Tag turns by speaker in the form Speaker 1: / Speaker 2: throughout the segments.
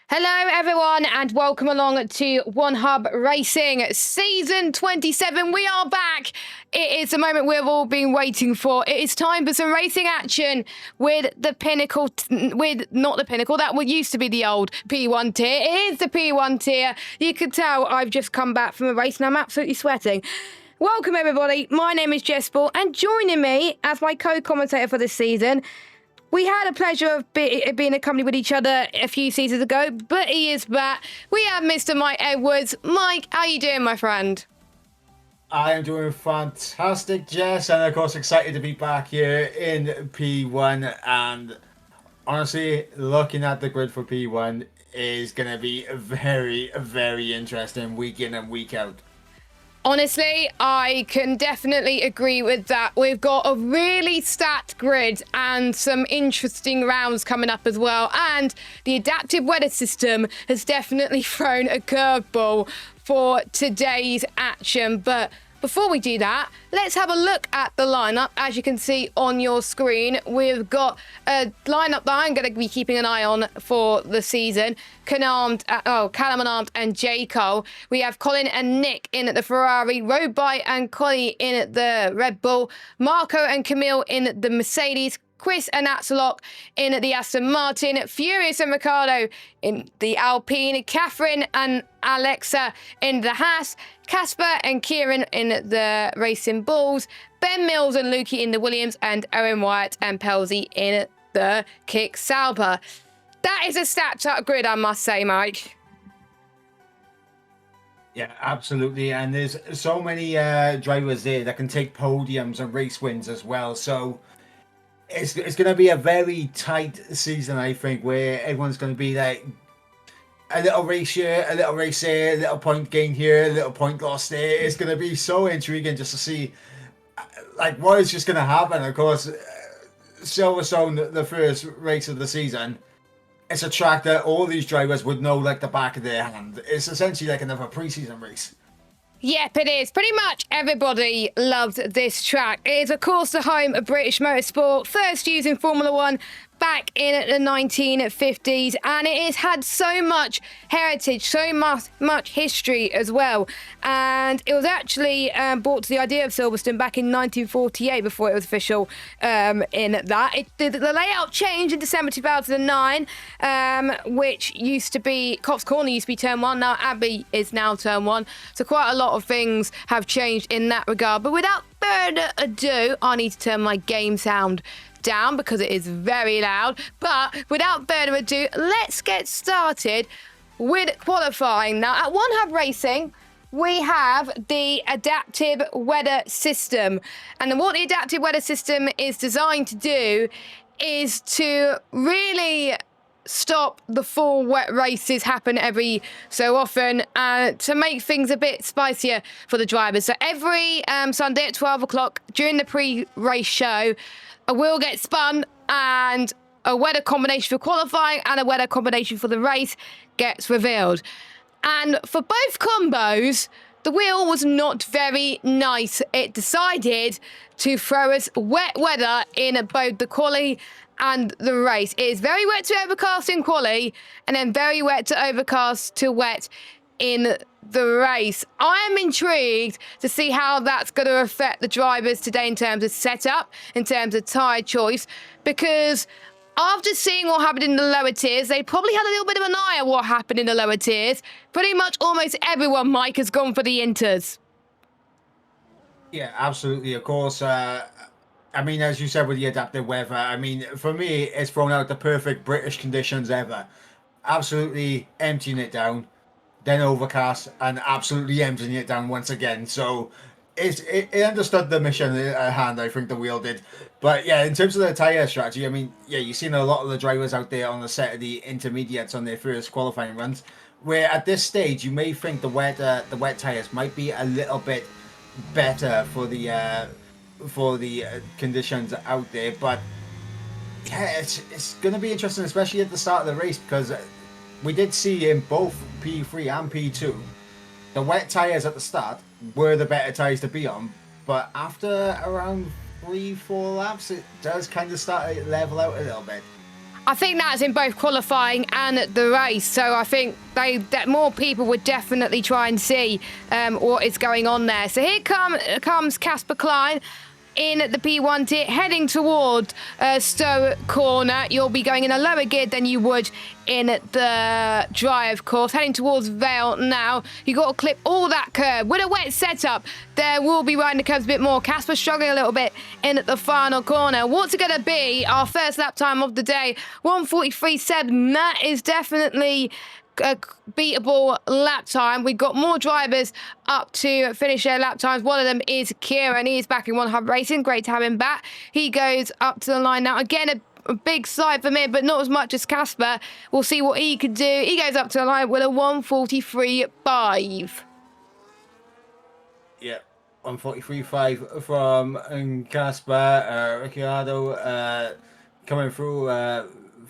Speaker 1: Hello, everyone, and welcome along to One Hub Racing Season 27. We are back. It is the moment we've all been waiting for. It is time for some racing action with the Pinnacle, not the Pinnacle, that would used to be the old P1 tier. It is the P1 tier. You can tell I've just come back from a race and I'm absolutely sweating. Welcome, everybody. My name is Jess Ball, and joining me as my co-commentator for this season, we had a pleasure of being accompanied with each other a few seasons ago, but he is back. We have Mr. Mike Edwards. Mike, how you doing, my friend?
Speaker 2: I am doing fantastic, Jess, and of course excited to be back here in P1. And honestly, looking at the grid for P1 is going to be very, very interesting week in and week out.
Speaker 1: Honestly, I can definitely agree with that. We've got a really stacked grid and some interesting rounds coming up as well. And the adaptive weather system has definitely thrown a curveball for today's action. But before we do that, let's have a look at the lineup. As you can see on your screen, we've got a lineup that I'm going to be keeping an eye on for the season. Callum and Arndt and J. Cole. We have Colin and Nick in at the Ferrari, Roby and Collie in at the Red Bull, Marco and Camille in at the Mercedes, Chris and Axelok in at the Aston Martin, Furious and Ricardo in the Alpine, Catherine and Alexa in the Haas, Casper and Kieran in the Racing Bulls, Ben Mills and Lukey in the Williams, and Owen Wyatt and Pelzy in the Kick Sauber. That is a stacked up grid, I must say, Mike.
Speaker 2: Yeah, absolutely. And there's so many drivers there that can take podiums and race wins as well. So it's going to be a very tight season, I think, where everyone's going to be like a little race here, a little race there, a little point gain here, a little point lost there. It's going to be so intriguing just to see like what is just going to happen. Of course, Silverstone, the first race of the season, it's a track that all these drivers would know like the back of their hand. It's essentially like another preseason race.
Speaker 1: Yep, it is. Pretty much everybody loved this track. It is, of course, the home of British motorsport, first used in Formula One back in the 1950s, and it has had so much heritage, so much history as well. And it was actually brought to the idea of Silverstone back in 1948 before it was official in that. The layout changed in December 2009, which used to be, Cops Corner used to be turn one, now Abbey is now turn one. So quite a lot of things have changed in that regard. But without further ado, I need to turn my game sound down because it is very loud. But without further ado, let's get started with qualifying. Now, at One Hub Racing, we have the adaptive weather system. And what the adaptive weather system is designed to do is to really stop the full wet races happen every so often to make things a bit spicier for the drivers. So every Sunday at 12 o'clock during the pre-race show, a wheel gets spun and a weather combination for qualifying and a weather combination for the race gets revealed. And for both combos, the wheel was not very nice. It decided to throw us wet weather in both the quali and the race. It is very wet to overcast in quali and then very wet to overcast to wet in the race. I am intrigued to see how that's going to affect the drivers today in terms of setup, in terms of tyre choice, because after seeing what happened in the lower tiers, they probably had a little bit of an eye on what happened in the lower tiers. Pretty much almost everyone, Mike, has gone for the Inters.
Speaker 2: Yeah, absolutely. Of course, I mean, as you said with the adaptive weather, I mean, for me, it's thrown out the perfect British conditions ever. Absolutely emptying it down, then overcast, and absolutely emptying it down once again. So it understood the mission at hand, I think the wheel did. But yeah, in terms of the tyre strategy, I mean, yeah, you've seen a lot of the drivers out there on the set of the intermediates on their first qualifying runs, where at this stage, you may think the wet tyres might be a little bit better for the conditions out there. But yeah, it's going to be interesting, especially at the start of the race, because we did see in both P3 and P2, the wet tyres at the start were the better tyres to be on, but after around 3-4 laps, it does kind of start to level out a little bit.
Speaker 1: I think that's in both qualifying and the race. So I think that more people would definitely try and see what is going on there. So here comes Casper Klein in the P1 tier, heading towards Stowe Corner. You'll be going in a lower gear than you would in the dry, of course. Heading towards Vale now. You got to clip all that curve. With a wet setup, there will be riding the curves a bit more. Casper struggling a little bit in the final corner. What's it going to be? Our first lap time of the day, 1:43.7. That is definitely a beatable lap time. We've got more drivers up to finish their lap times. One of them is Kieran. He is back in One Hub Racing. Great to have him back. He goes up to the line now. Again, a big slide for me, but not as much as Casper. We'll see what he can do. He goes up to the line with a 1:43.5.
Speaker 2: Yeah, 1:43.5 from Casper. Ricciardo coming through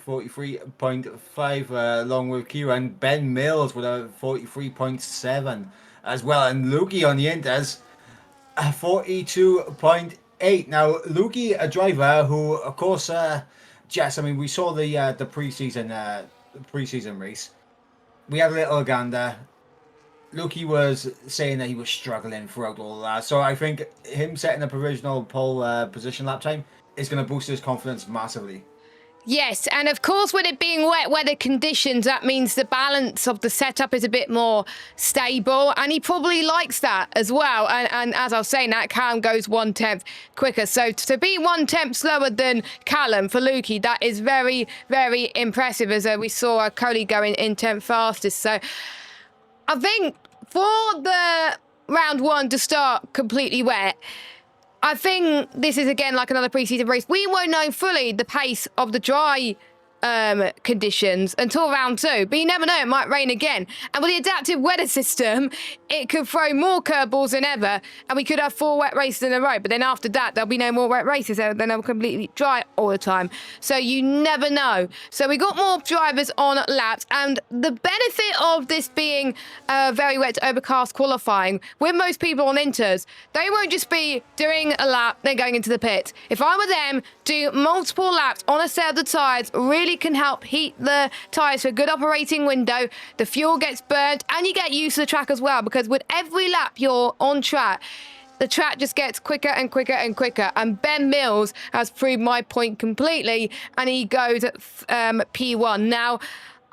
Speaker 2: 43.5 along with Kieran. Ben Mills with a 43.7 as well, and Lukey on the Inters 42.8. Now Lukey, a driver who, of course, Jess, I mean, we saw the preseason race. We had a little gander. Lukey was saying that he was struggling throughout all of that, so I think him setting a provisional pole position lap time is going to boost his confidence massively.
Speaker 1: Yes, and of course, with it being wet weather conditions, that means the balance of the setup is a bit more stable, and he probably likes that as well. And as I was saying, that Callum goes 1/10 quicker. So to be 1/10 slower than Callum for Lukey, that is very, very impressive, as we saw Coley going in 10th fastest. So I think for the round one to start completely wet, I think this is, again, like another pre-season race. We won't know fully the pace of the dry conditions until round two, but you never know, it might rain again. And with the adaptive weather system, it could throw more curveballs than ever, and we could have 4 wet races in a row, but then after that there'll be no more wet races, then they'll completely dry all the time, so you never know. So we got more drivers on laps, and the benefit of this being very wet to overcast qualifying, with most people on inters, they won't just be doing a lap then going into the pit. If I were them, do multiple laps on a set of the tyres really can help heat the tyres for a good operating window. The fuel gets burnt, and you get used to the track as well, because with every lap you're on track, the track just gets quicker and quicker and quicker. And Ben Mills has proved my point completely, and he goes at P1. Now,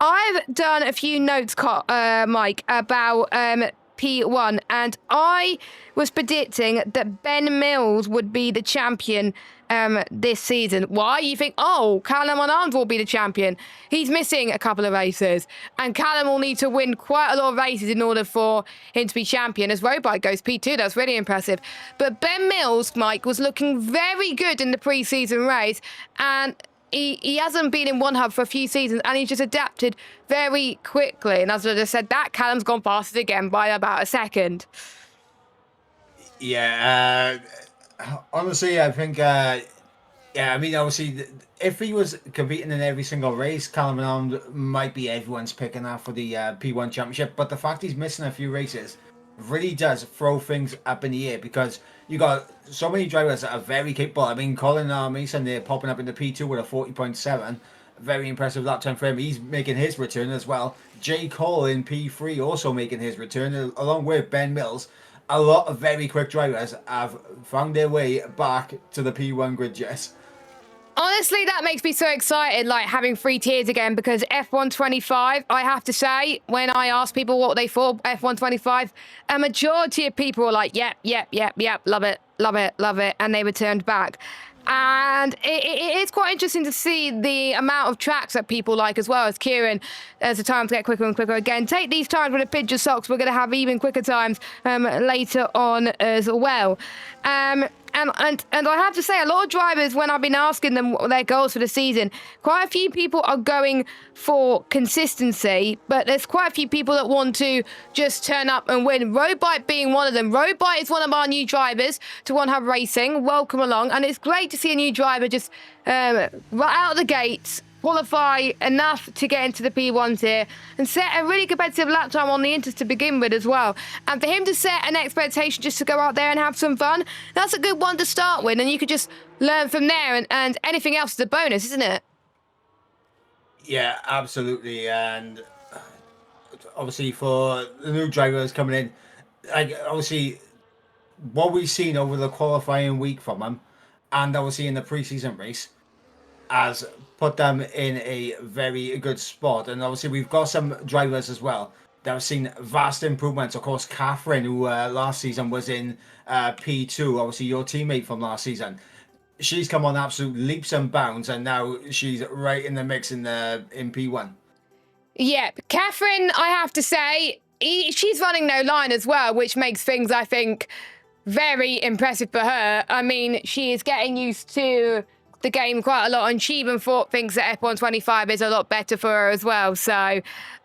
Speaker 1: I've done a few notes, Mike, about P1, and I was predicting that Ben Mills would be the champion this season. Why? You think, oh, Callum Unarmed will be the champion. He's missing a couple of races, and Callum will need to win quite a lot of races in order for him to be champion. As Roadbike goes P2, that's really impressive. But Ben Mills, Mike, was looking very good in the pre-season race, and he hasn't been in One Hub for a few seasons, and he's just adapted very quickly. And as I just said, that Callum's gone past it again by about a second.
Speaker 2: Yeah, honestly, I think, yeah, I mean, obviously, if he was competing in every single race, Callum Arnold might be everyone's picking now for the P1 Championship. But the fact he's missing a few races really does throw things up in the air, because you got so many drivers that are very capable. I mean, Colin Mason, they're popping up in the P2 with a 40.7. Very impressive lap time for him. He's making his return as well. J. Cole in P3 also making his return, along with Ben Mills. A lot of very quick drivers have found their way back to the P1 grid, Jess.
Speaker 1: Honestly, that makes me so excited, like having 3 tiers again, because F125, I have to say, when I asked people what they thought F125, a majority of people were like, yep, love it, and they returned back. And it's quite interesting to see the amount of tracks that people like, as well as Kieran, as the times get quicker and quicker. Again, take these times with a pinch of socks. We're going to have even quicker times later on as well. And I have to say, a lot of drivers, when I've been asking them what their goals for the season, quite a few people are going for consistency, but there's quite a few people that want to just turn up and win. Roadbike being one of them. Roadbike is one of our new drivers to One Hub Racing. Welcome along. And it's great to see a new driver just right out of the gates qualify enough to get into the P1 tier and set a really competitive lap time on the Inters to begin with as well. And for him to set an expectation just to go out there and have some fun, that's a good one to start with, and you could just learn from there, and anything else is a bonus, isn't it?
Speaker 2: Yeah, absolutely. And obviously for the new drivers coming in, like obviously what we've seen over the qualifying week from them, and obviously in the preseason race, has put them in a very good spot. And obviously we've got some drivers as well that have seen vast improvements. Of course, Catherine, who last season was in P2, obviously your teammate from last season. She's come on absolute leaps and bounds, and now she's right in the mix in P1.
Speaker 1: Yeah, Catherine, I have to say, she's running no line as well, which makes things, I think, very impressive for her. I mean, she is getting used to the game quite a lot, and she even thinks that F125 is a lot better for her as well. So,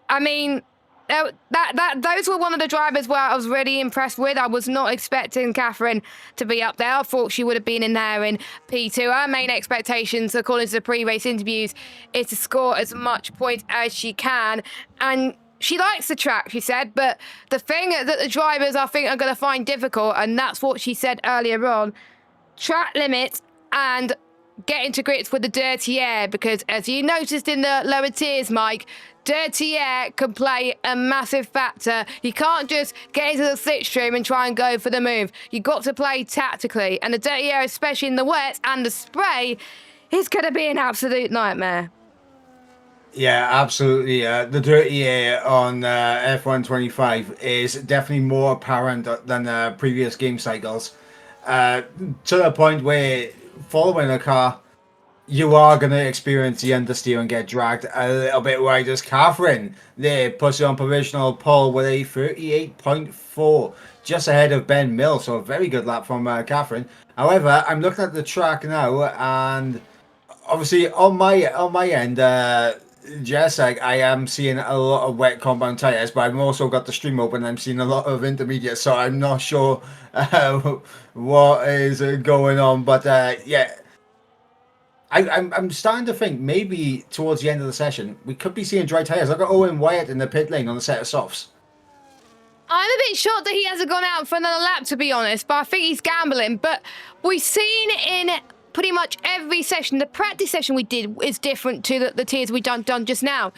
Speaker 1: I mean, those were one of the drivers where I was really impressed with. I was not expecting Catherine to be up there. I thought she would have been in there in P2. Her main expectations, according to the pre-race interviews, is to score as much points as she can. And she likes the track, she said, but the thing that the drivers, I think, are going to find difficult, and that's what she said earlier on, track limits and getting to grips with the dirty air, because as you noticed in the lower tiers, Mike, dirty air can play a massive factor. You can't just get into the slipstream and try and go for the move. You've got to play tactically, and the dirty air, especially in the wet and the spray, is going to be an absolute nightmare.
Speaker 2: Yeah, absolutely. The dirty air on F125 is definitely more apparent than previous game cycles. To the point where following a car, you are going to experience the understeer and get dragged a little bit wide. As Catherine there puts it on provisional pole with a 38.4, just ahead of Ben Mill. So a very good lap from Catherine. However, I'm looking at the track now, and obviously on my end, Jess, I am seeing a lot of wet compound tires, but I've also got the stream open. I'm seeing a lot of intermediate, so I'm not sure what is going on. But yeah, I'm starting to think maybe towards the end of the session we could be seeing dry tires. Look at Owen Wyatt in the pit lane on the set of softs.
Speaker 1: I'm a bit shocked that he hasn't gone out for another lap, to be honest, but I think he's gambling. But we've seen in pretty much every session, the practice session we did is different to the tiers we done just now.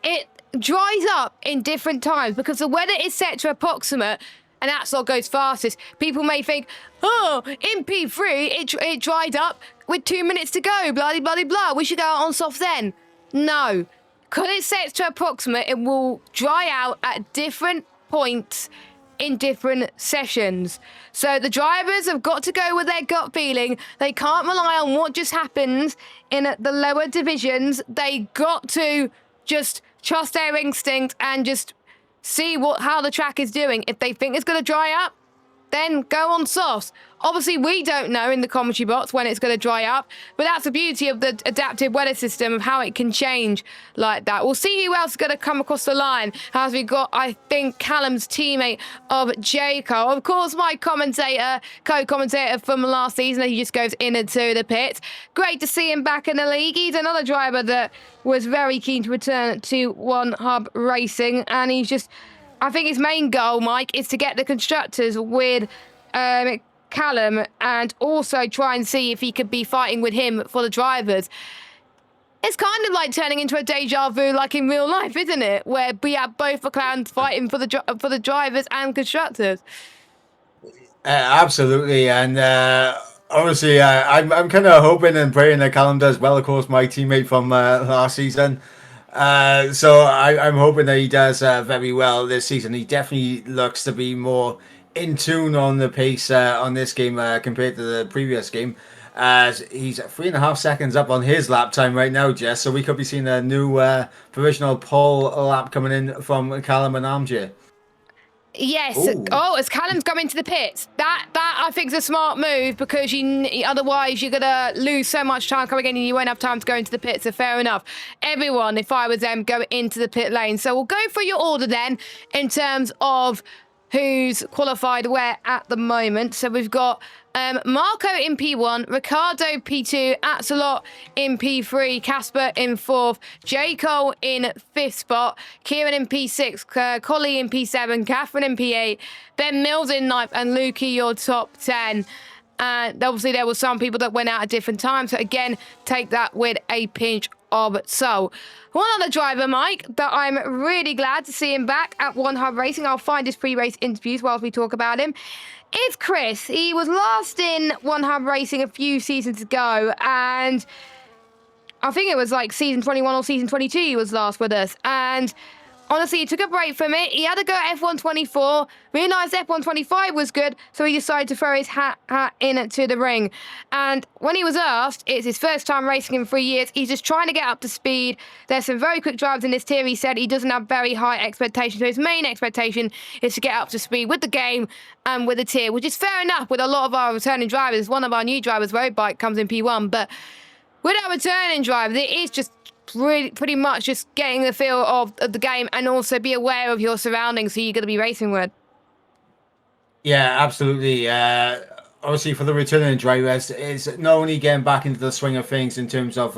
Speaker 1: It dries up in different times because the weather is set to approximate, and that's what goes fastest. People may think, oh, in P3, it dried up with 2 minutes to go, blah, blah, blah, blah. We should go out on soft then. No. Because it sets to approximate, it will dry out at different points in different sessions. So the drivers have got to go with their gut feeling. They can't rely on what just happens in the lower divisions. They got to just trust their instinct and just see how the track is doing. If they think it's going to dry up, then go on softs. Obviously, we don't know in the commentary box when it's going to dry up, but that's the beauty of the adaptive weather system, of how it can change like that. We'll see who else is going to come across the line, as we got, I think, Callum's teammate of Jaco. Of course, my co-commentator from last season, he just goes in into the pits. Great to see him back in the league. He's another driver that was very keen to return to One Hub Racing, and he's just, I think his main goal, Mike, is to get the constructors with Callum, and also try and see if he could be fighting with him for the drivers. It's kind of like turning into a deja vu, like in real life, isn't it? Where we have both McLarens fighting for the drivers and constructors.
Speaker 2: Absolutely, and obviously, I'm kind of hoping and praying that Callum does well. Of course, my teammate from last season. So I'm hoping that he does very well this season. He definitely looks to be more in tune on the pace on this game compared to the previous game, as he's 3.5 seconds up on his lap time right now, Jess. So we could be seeing a new provisional pole lap coming in from Callum and Amjad.
Speaker 1: Yes.
Speaker 2: Ooh.
Speaker 1: Oh, as Callum's coming to the pits. That I think is a smart move, because otherwise you're gonna lose so much time coming in and you won't have time to go into the pits. So fair enough. Everyone, if I was them, go into the pit lane. So we'll go for your order then in terms of who's qualified where at the moment. So we've got Marco in P1, Ricardo P2, Axelot in P3, Casper in 4th, J. Cole in 5th spot, Kieran in P6, Collie in P7, Catherine in P8, Ben Mills in 9th, and Lukey, your top 10. And obviously there were some people that went out at different times. So again, take that with a pinch of soul. One other driver, Mike, that I'm really glad to see him back at One Hub Racing, I'll find his pre-race interviews whilst we talk about him, is Chris. He was last in One Hub Racing a few seasons ago, and I think it was like season 21 or season 22 he was last with us. And honestly, he took a break from it. He had to go at F124, realised F125 was good, so he decided to throw his hat into the ring. And when he was asked, it's his first time racing in 3 years, he's just trying to get up to speed. There's some very quick drivers in this tier. He said he doesn't have very high expectations, so his main expectation is to get up to speed with the game and with the tier, which is fair enough with a lot of our returning drivers. One of our new drivers, Road Bike, comes in P1, but with our returning drivers, it is just pretty much just getting the feel of the game and also be aware of your surroundings who you're going to be racing with.
Speaker 2: Yeah, absolutely. Obviously, for the returning drivers, it's not only getting back into the swing of things in terms of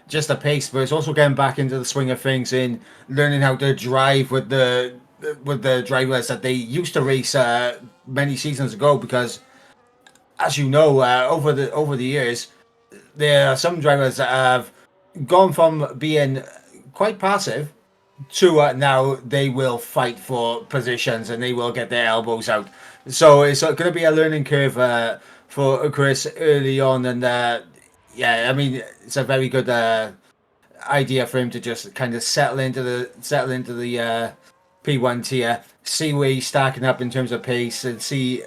Speaker 2: just the pace, but it's also getting back into the swing of things in learning how to drive with the drivers that they used to race many seasons ago. Because, as you know, over the years, there are some drivers that have gone from being quite passive to now they will fight for positions and they will get their elbows out. So it's going to be a learning curve for Chris early on, and yeah, I mean it's a very good idea for him to just kind of settle into the P1 tier, see where he's stacking up in terms of pace, and see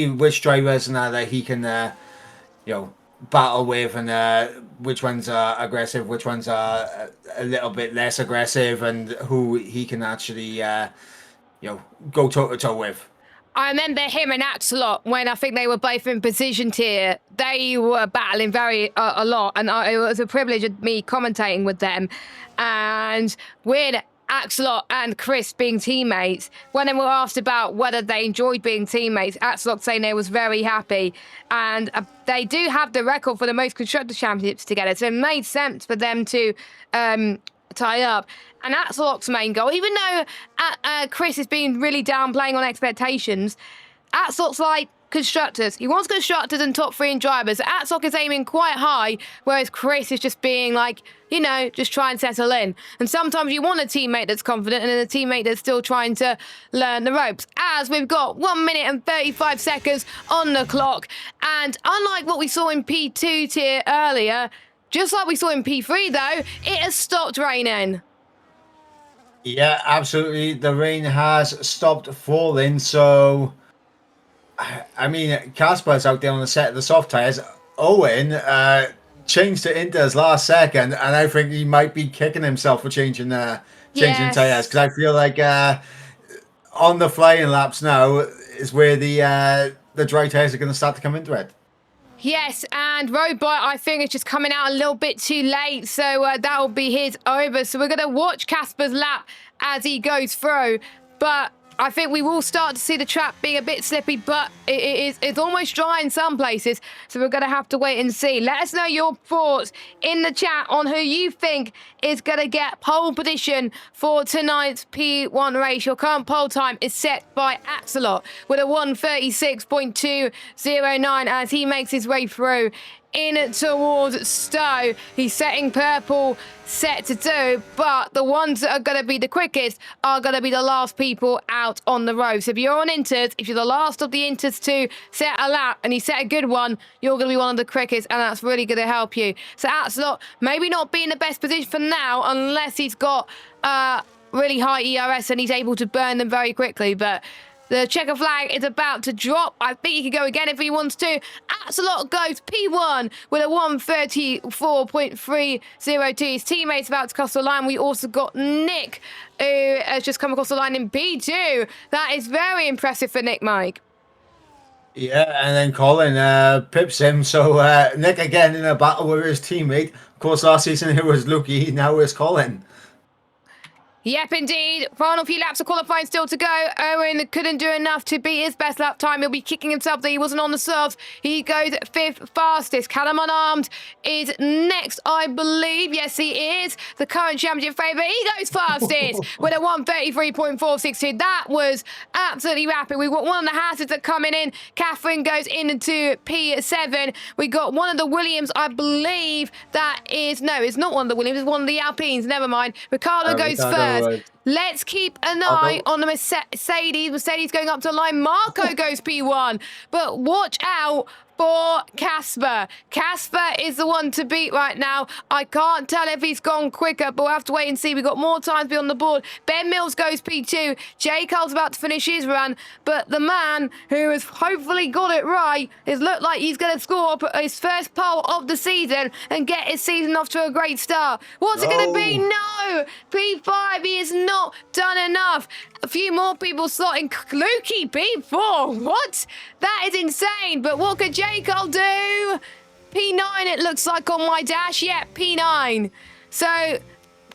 Speaker 2: which drivers and that he can battle with, and which ones are aggressive, which ones are a little bit less aggressive, and who he can actually go toe to toe with.
Speaker 1: I remember him and Axelot when I think they were both in position tier. They were battling a lot, and it was a privilege of me commentating with them. And with Axelot and Chris being teammates, when they were asked about whether they enjoyed being teammates, Axelot saying they was very happy, and they do have the record for the most constructor championships together, so it made sense for them to tie up. And Axelot's main goal, even though Chris has been really downplaying on expectations, Axelot's like constructors. He wants constructors and top 3 in drivers. Axelot is aiming quite high, whereas Chris is just being like, just try and settle in. And sometimes you want a teammate that's confident and a teammate that's still trying to learn the ropes. As we've got 1 minute and 35 seconds on the clock. And unlike what we saw in P2 tier earlier, just like we saw in P3 though, it has stopped raining.
Speaker 2: Yeah, absolutely. The rain has stopped falling, so I mean, Casper's out there on the set of the soft tires. Owen changed to Inters last second, and I think he might be kicking himself for changing tires, because I feel like on the flying laps now is where the dry tires are going to start to come into it.
Speaker 1: Yes, and Road Bike, I think, is just coming out a little bit too late, so that will be his over. So we're going to watch Casper's lap as he goes through, but I think we will start to see the track being a bit slippy, but it's almost dry in some places, so we're going to have to wait and see. Let us know your thoughts in the chat on who you think is going to get pole position for tonight's P1 race. Your current pole time is set by Axelot with a 1:36.209 as he makes his way through in towards Stowe. He's setting purple set to do, but the ones that are going to be the quickest are going to be the last people out on the road. So if you're on Inters, if you're the last of the Inters to set a lap and you set a good one, you're going to be one of the quickest, and that's really going to help you. So Axelot maybe not be in the best position for now unless he's got really high ERS and he's able to burn them very quickly, but the checker flag is about to drop. I think he can go again if he wants to. Axelot goes P1 with a 1:34.302. His teammates about to cross the line. We also got Nick, who has just come across the line in P2. That is very impressive for Nick, Mike.
Speaker 2: Yeah, and then Colin pips him. So Nick again in a battle with his teammate. Of course, last season it was Lucky, now it's Colin.
Speaker 1: Yep, indeed. Final few laps of qualifying still to go. Owen couldn't do enough to beat his best lap time. He'll be kicking himself that he wasn't on the softs. He goes 5th fastest. Callum Unarmed is next, I believe. Yes, he is. The current championship favourite. He goes fastest with a 1:33.462. That was absolutely rapid. We've got one of the Hasses that are coming in. Catherine goes into P7. We got one of the Williams, I believe that is... No, it's not one of the Williams. It's one of the Alpines. Never mind. Ricardo goes first. Right. Let's keep an eye on the Mercedes. Mercedes going up to the line. Marco goes P1. But watch out for Casper. Casper is the one to beat right now. I can't tell if he's gone quicker, but we'll have to wait and see. We've got more time to be on the board. Ben Mills goes P2. Jay Carl's about to finish his run, but the man who has hopefully got it right is looked like he's going to score his first pole of the season and get his season off to a great start. What's it going to be? No! P5, he has not done enough. A few more people slotting. Lukey P4. What? That is insane. But what could J. Cole do? P9 it looks like on my dash. Yeah, P9. So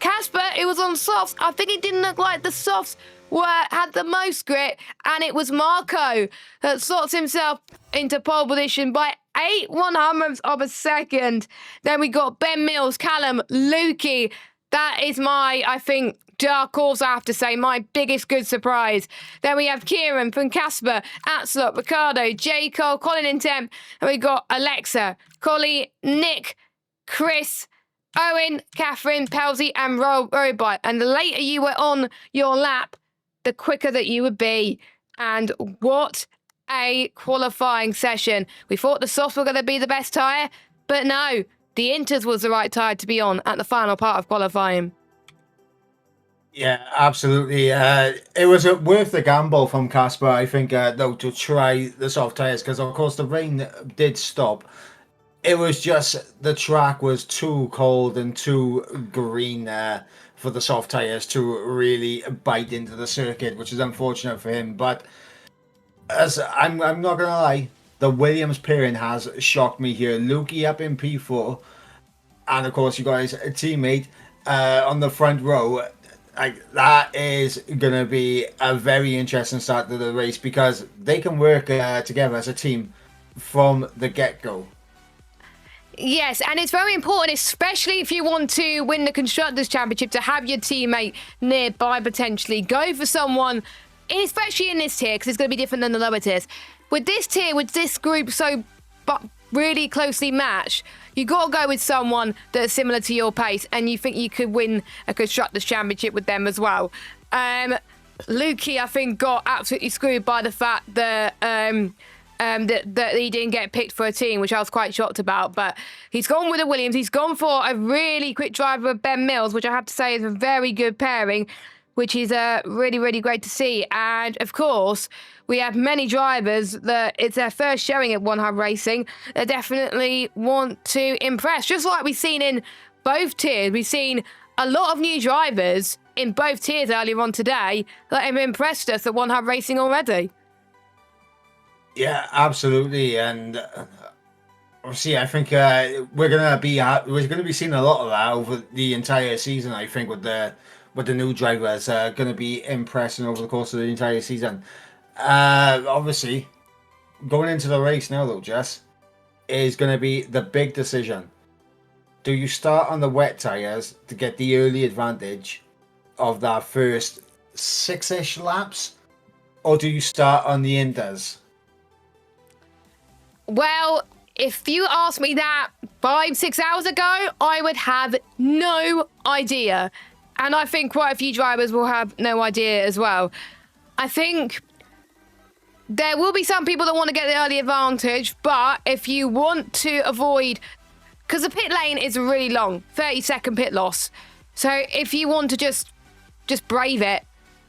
Speaker 1: Casper, it was on softs. I think it didn't look like the softs had the most grit. And it was Marco that slots himself into pole position by 0.08 of a second. Then we got Ben Mills, Callum, Lukey. That is my, I think, dark horse, I have to say, my biggest good surprise. Then we have Kieran from Casper, Atslop, Ricardo, J. Cole, Colin in 10th, and we got Alexa, Collie, Nick, Chris, Owen, Catherine, Pelsey, and Robot. And the later you were on your lap, the quicker that you would be. And what a qualifying session. We thought the softs were going to be the best tyre, but no, the Inters was the right tyre to be on at the final part of qualifying.
Speaker 2: Yeah, absolutely. It was worth the gamble from Casper, I think, though, to try the soft tyres, because, of course, the rain did stop. It was just the track was too cold and too green for the soft tyres to really bite into the circuit, which is unfortunate for him. But as I'm not going to lie, the Williams pairing has shocked me here. Lukey up in P4, and, of course, you guys, a teammate on the front row. That is going to be a very interesting start to the race, because they can work together as a team from the get-go.
Speaker 1: Yes, and it's very important, especially if you want to win the Constructors' Championship, to have your teammate nearby potentially. Go for someone, especially in this tier, because it's going to be different than the lower tiers. With this tier, with this group so really closely matched, you got to go with someone that's similar to your pace, and you think you could win a Constructors' Championship with them as well. Lukey, I think, got absolutely screwed by the fact that that he didn't get picked for a team, which I was quite shocked about. But he's gone with the Williams. He's gone for a really quick driver with Ben Mills, which I have to say is a very good pairing, which is really, really great to see. And, of course, we have many drivers that it's their first showing at One Hub Racing that definitely want to impress. Just like we've seen in both tiers, we've seen a lot of new drivers in both tiers earlier on today that have impressed us at One Hub Racing already.
Speaker 2: Yeah, absolutely. And obviously, I think we're gonna be seeing a lot of that over the entire season. I think with the new drivers going to be impressing over the course of the entire season. Obviously, going into the race now, though, Jess, is going to be the big decision. Do you start on the wet tyres to get the early advantage of that first 6-ish laps, or do you start on the Inters?
Speaker 1: Well, if you asked me that 5-6 hours ago, I would have no idea. And I think quite a few drivers will have no idea as well. I think there will be some people that want to get the early advantage, but if you want to avoid... Because the pit lane is really long, 30-second pit loss. So if you want to just brave it,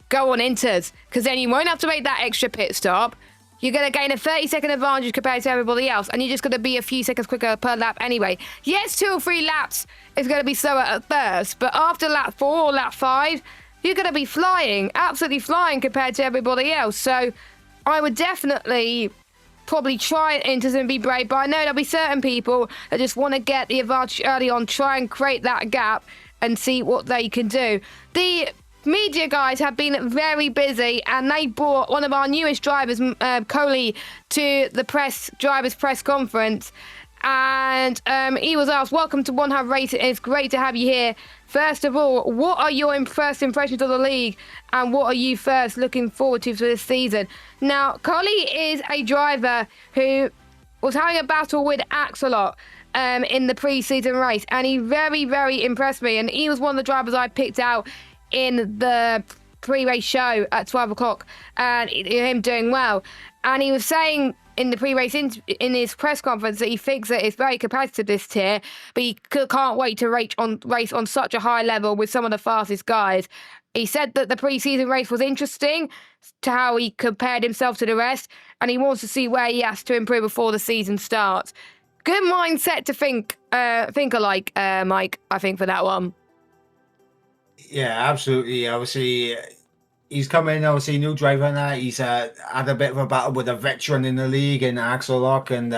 Speaker 1: go on Inters, because then you won't have to make that extra pit stop. You're going to gain a 30-second advantage compared to everybody else, and you're just going to be a few seconds quicker per lap anyway. Yes, 2 or 3 laps is going to be slower at first, but after lap 4 or lap 5, you're going to be flying, absolutely flying compared to everybody else. So I would definitely probably try Inters and be brave, but I know there'll be certain people that just want to get the advantage early on, try and create that gap and see what they can do. The media guys have been very busy, and they brought one of our newest drivers, Coley, to the drivers' press conference. And he was asked, welcome to One Hub Racing. It's great to have you here. First of all, what are your first impressions of the league, and what are you first looking forward to for this season? Now, Coley is a driver who was having a battle with Axelot in the pre-season race, and he very, very impressed me. And he was one of the drivers I picked out in the pre-race show at 12 o'clock, and him doing well. And he was saying in the pre-race in his press conference that he thinks that it's very competitive this tier, but he can't wait to race on such a high level with some of the fastest guys. He said that the pre-season race was interesting to how he compared himself to the rest, and he wants to see where he has to improve before the season starts. Good mindset to think alike, Mike, I think, for that one.
Speaker 2: Yeah, absolutely. Obviously, he's come in, obviously, new driver now. He's had a bit of a battle with a veteran in the league in Axel Lock, and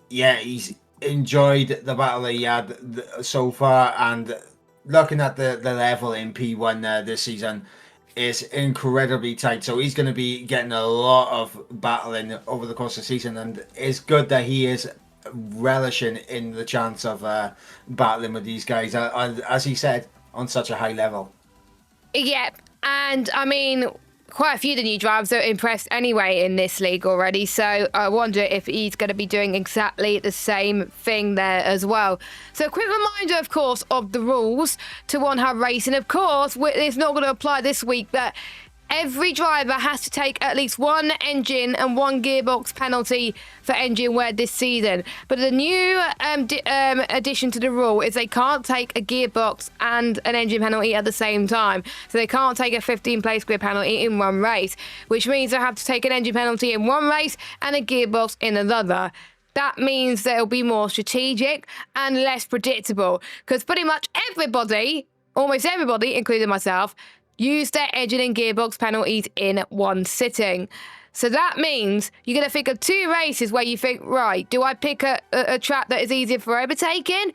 Speaker 2: yeah, he's enjoyed the battle that he had so far. And looking at the level in P1 this season is incredibly tight. So he's going to be getting a lot of battling over the course of the season, and it's good that he is relishing in the chance of battling with these guys, as he said, on such a high level.
Speaker 1: Yep. And I mean, quite a few of the new drivers are impressed anyway in this league already. So I wonder if he's going to be doing exactly the same thing there as well. So a quick reminder, of course, of the rules to One Hub Racing. Of course, it's not going to apply this week, but every driver has to take at least one engine and one gearbox penalty for engine wear this season. But the new addition to the rule is they can't take a gearbox and an engine penalty at the same time. So they can't take a 15-place grid penalty in one race, which means they have to take an engine penalty in one race and a gearbox in another. That means that it'll be more strategic and less predictable, because pretty much everybody, almost everybody, including myself, use their engine and gearbox penalties in one sitting. So that means you're going to think of two races where you think, right, do I pick a track that is easier for overtaking,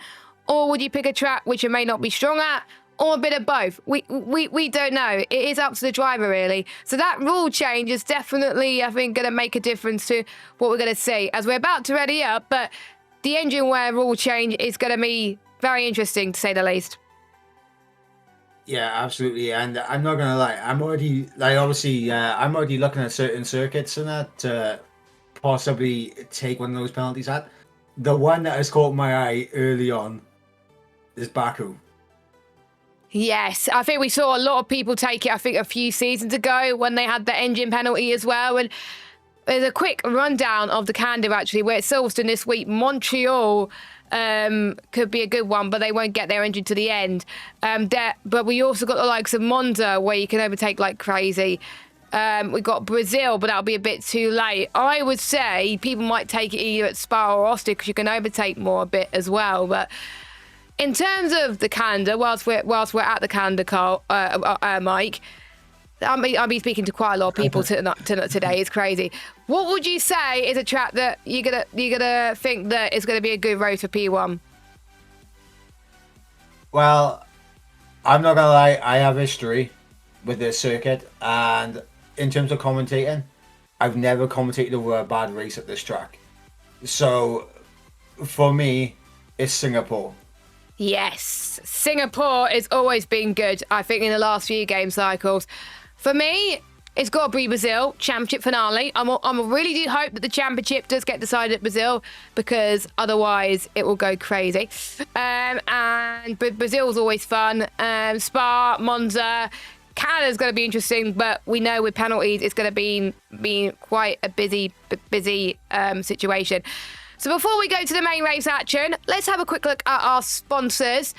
Speaker 1: or would you pick a track which you may not be strong at, or a bit of both? We don't know. It is up to the driver, really. So that rule change is definitely, I think, going to make a difference to what we're going to see as we're about to ready up. But the engine wear rule change is going to be very interesting, to say the least.
Speaker 2: Yeah, absolutely. And I'm not gonna lie, I'm already I'm already looking at certain circuits and that to possibly take one of those penalties at. The one that has caught my eye early on is Baku.
Speaker 1: Yes, I think we saw a lot of people take it, I think, a few seasons ago when they had the engine penalty as well. And there's a quick rundown of the calendar, actually, where it's Silverstone this week. Montreal could be a good one, but they won't get their engine to the end. But we also got the likes of Monza, where you can overtake like crazy. We got Brazil, but that'll be a bit too late. I would say people might take it either at Spa or Austin, because you can overtake more a bit as well. But in terms of the calendar, whilst we're at the calendar, Carl, Mike, I'll be speaking to quite a lot of people today. It's crazy. What would you say is a track that you're gonna think that is gonna be a good race for P1?
Speaker 2: Well, I'm not gonna lie, I have history with this circuit, and in terms of commentating, I've never commentated over a bad race at this track. So for me, it's Singapore.
Speaker 1: Yes, Singapore has always been good, I think, in the last few game cycles. For me, it's got to be Brazil, championship finale. I really do hope that the championship does get decided at Brazil, because otherwise it will go crazy. But Brazil's always fun. Spa, Monza, Canada's going to be interesting, but we know with penalties it's going to be quite a busy situation. So before we go to the main race action, let's have a quick look at our sponsors.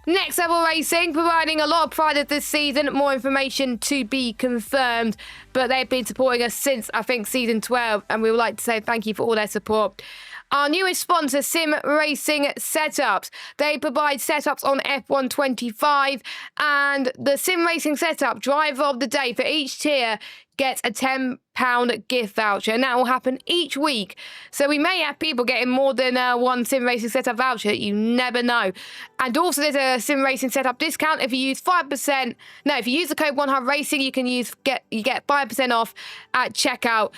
Speaker 1: Next Level Racing, providing a lot of pride this season. More information to be confirmed, but they've been supporting us since, I think, season 12, and we would like to say thank you for all their support. Our newest sponsor, Sim Racing Setups. They provide setups on F1 25, and the Sim Racing Setup driver of the day for each tier gets a 10 gift voucher, and that will happen each week. So we may have people getting more than one sim racing setup voucher. You never know. And also there's a sim racing setup discount if you use 5%. No, if you use the code 1Hub Racing, you get 5% off at checkout.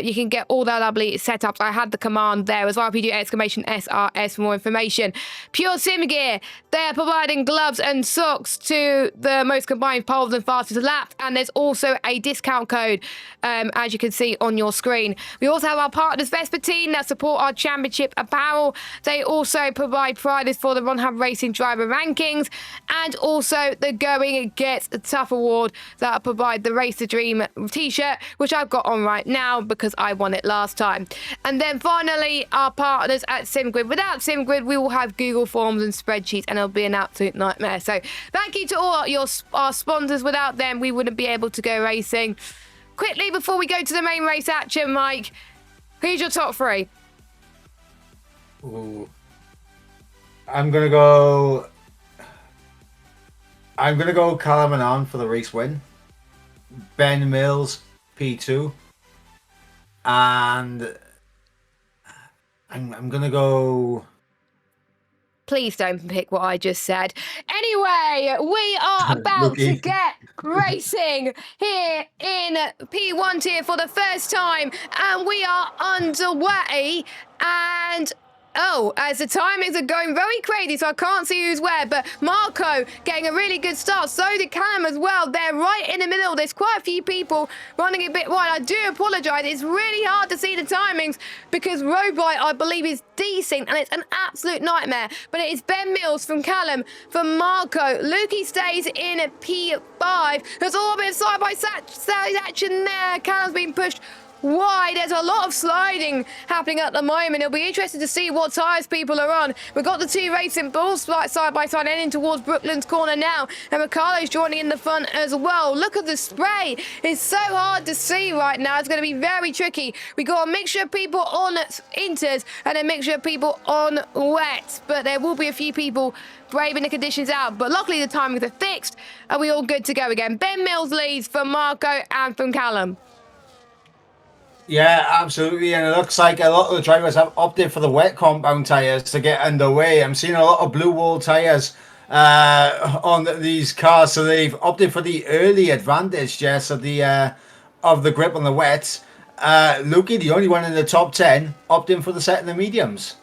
Speaker 1: You can get all the lovely setups. I had the command there as well. If you do exclamation SRS for more information. Pure Sim Gear, they're providing gloves and socks to the most combined poles and fastest laps. And there's also a discount code, as you can see on your screen. We also have our partners, Vespertine, that support our championship apparel. They also provide prizes for the Ron Hub Racing driver rankings, and also the Going Gets Tough award that provide the Race the Dream t-shirt, which I've got on right now because I won it last time. And then finally, our partners at SimGrid. Without SimGrid, we will have Google Forms and spreadsheets, and it'll be an absolute nightmare. So thank you to all our sponsors. Without them, we wouldn't be able to go racing. Quickly, before we go to the main race action, Mike, who's your top three?
Speaker 2: Ooh. I'm gonna go Callum and Arn for the race win. Ben Mills P2. And I'm gonna go.
Speaker 1: Please don't pick what I just said. Anyway, we are about to get racing here in P1 tier for the first time, and we are underway. And as the timings are going very crazy, so I can't see who's where, but Marco getting a really good start. So did Callum as well. They're right in the middle. There's quite a few people running a bit wide. I do apologise. It's really hard to see the timings because road right, I believe, is decent, and it's an absolute nightmare. But it is Ben Mills from Callum, from Marco. Lukey stays in P5. There's all a bit of side-by-side action there. Callum's been pushed wide. There's a lot of sliding happening at the moment. It'll be interesting to see what tyres people are on. We've got the two racing bulls side by side heading towards Brooklyn's corner now, and Ricardo's joining in the front as well. Look at the spray. It's so hard to see right now. It's going to be very tricky. We got a mixture of people on inters and a mixture of people on wet, but there will be a few people braving the conditions out. But luckily the timings are fixed, and we're all good to go again. Ben Mills leads from Marco and from Callum.
Speaker 2: Yeah, absolutely. And it looks like a lot of the drivers have opted for the wet compound tyres to get underway. I'm seeing a lot of blue wall tyres on these cars, so they've opted for the early advantage, Jess, of the grip on the wets. Lukey, the only one in the top 10, opting for the set in the mediums.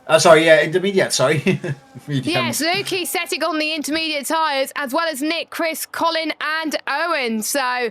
Speaker 2: Intermediate, sorry.
Speaker 1: Yes, Lukey setting on the intermediate tyres, as well as Nick, Chris, Colin and Owen. So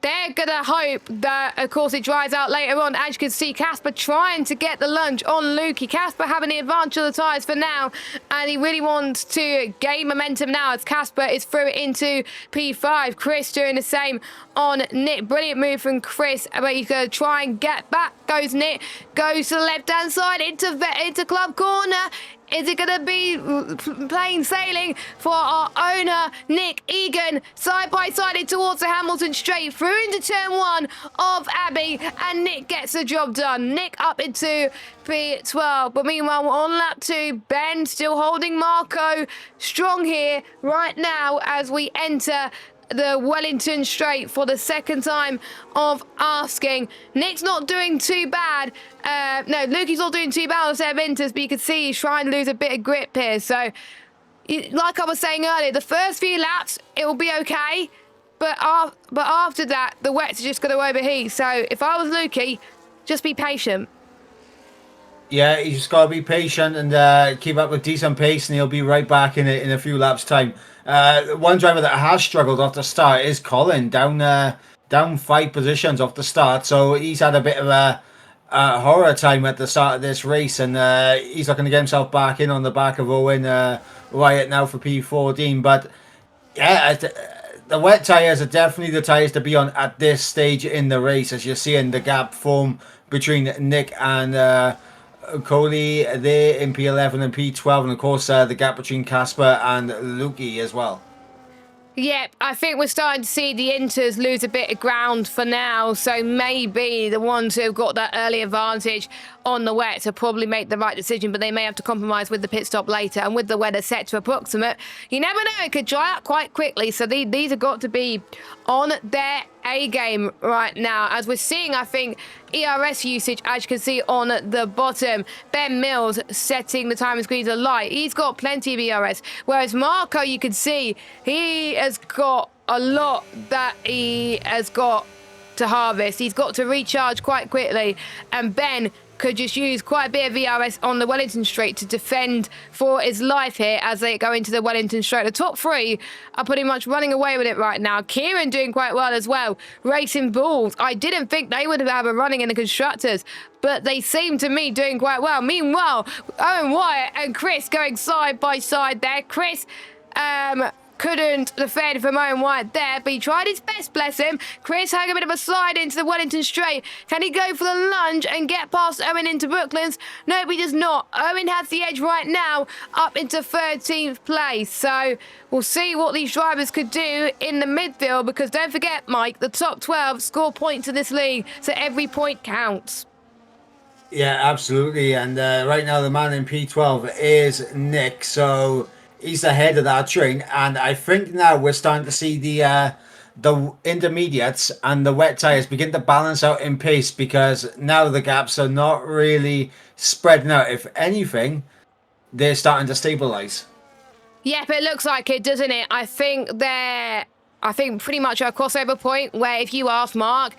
Speaker 1: they're going to hope that, of course, it dries out later on. As you can see, Casper trying to get the lunge on Lukey. Casper having the advantage of the tyres for now, and he really wants to gain momentum now as Casper is through into P5. Chris doing the same on Nick. Brilliant move from Chris, but he's going to try and get back. Goes Nick, goes to the left-hand side into club corner. Is it going to be plain sailing for our owner, Nick Egan, side-by-side towards the Hamilton straight, through into turn one of Abbey, and Nick gets the job done. Nick up into P12, but meanwhile, on lap 2, Ben still holding Marco strong here right now as we enter the Wellington straight for the second time of asking. Nick's not doing too bad. Lukey's not doing too bad on set of inters, but you can see he's trying to lose a bit of grip here. So, like I was saying earlier, the first few laps, it will be okay. But after that, the wets are just going to overheat. So, if I was Lukey, just be patient.
Speaker 2: Yeah, you just got to be patient and keep up with decent pace, and he'll be right back in a few laps' time. One driver that has struggled off the start is Colin, down 5 positions off the start. So he's had a bit of a horror time at the start of this race, and he's looking to get himself back in on the back of Owen Wyatt now for P14. But yeah, the wet tyres are definitely the tyres to be on at this stage in the race, as you're seeing the gap form between Nick and Coley there in P11 and P12, and of course the gap between Casper and Lukey as well.
Speaker 1: Yep, I think we're starting to see the inters lose a bit of ground for now, so maybe the ones who have got that early advantage on the wet will probably make the right decision, but they may have to compromise with the pit stop later, and with the weather set to approximate, you never know, it could dry out quite quickly, so these have got to be on their A game right now, as we're seeing, I think, ERS usage, as you can see on the bottom. Ben Mills setting the time squeeze alight. He's got plenty of ERS, whereas Marco, you can see, he has got a lot that he has got to harvest. He's got to recharge quite quickly, and Ben could just use quite a bit of VRS on the Wellington Straight to defend for his life here as they go into the Wellington Straight. The top three are pretty much running away with it right now. Kieran doing quite well as well. Racing Bulls, I didn't think they would have a running in the constructors, but they seem to me doing quite well. Meanwhile, Owen Wyatt and Chris going side by side there. Chris, couldn't defend from Owen Wyatt there, but he tried his best, bless him. Chris had a bit of a slide into the Wellington Straight. Can he go for the lunge and get past Owen into Brooklands? No, he does not. Owen has the edge right now, up into 13th place. So we'll see what these drivers could do in the midfield, because don't forget, Mike, the top 12 score points in this league, so every point counts.
Speaker 2: Yeah, absolutely. And right now the man in P12 is Nick, so he's ahead of that train, and I think now we're starting to see the intermediates and the wet tires begin to balance out in pace, because now the gaps are not really spreading out. If anything, they're starting to stabilize.
Speaker 1: Yep, it looks like it, doesn't it? I think pretty much a crossover point where, if you ask Mark,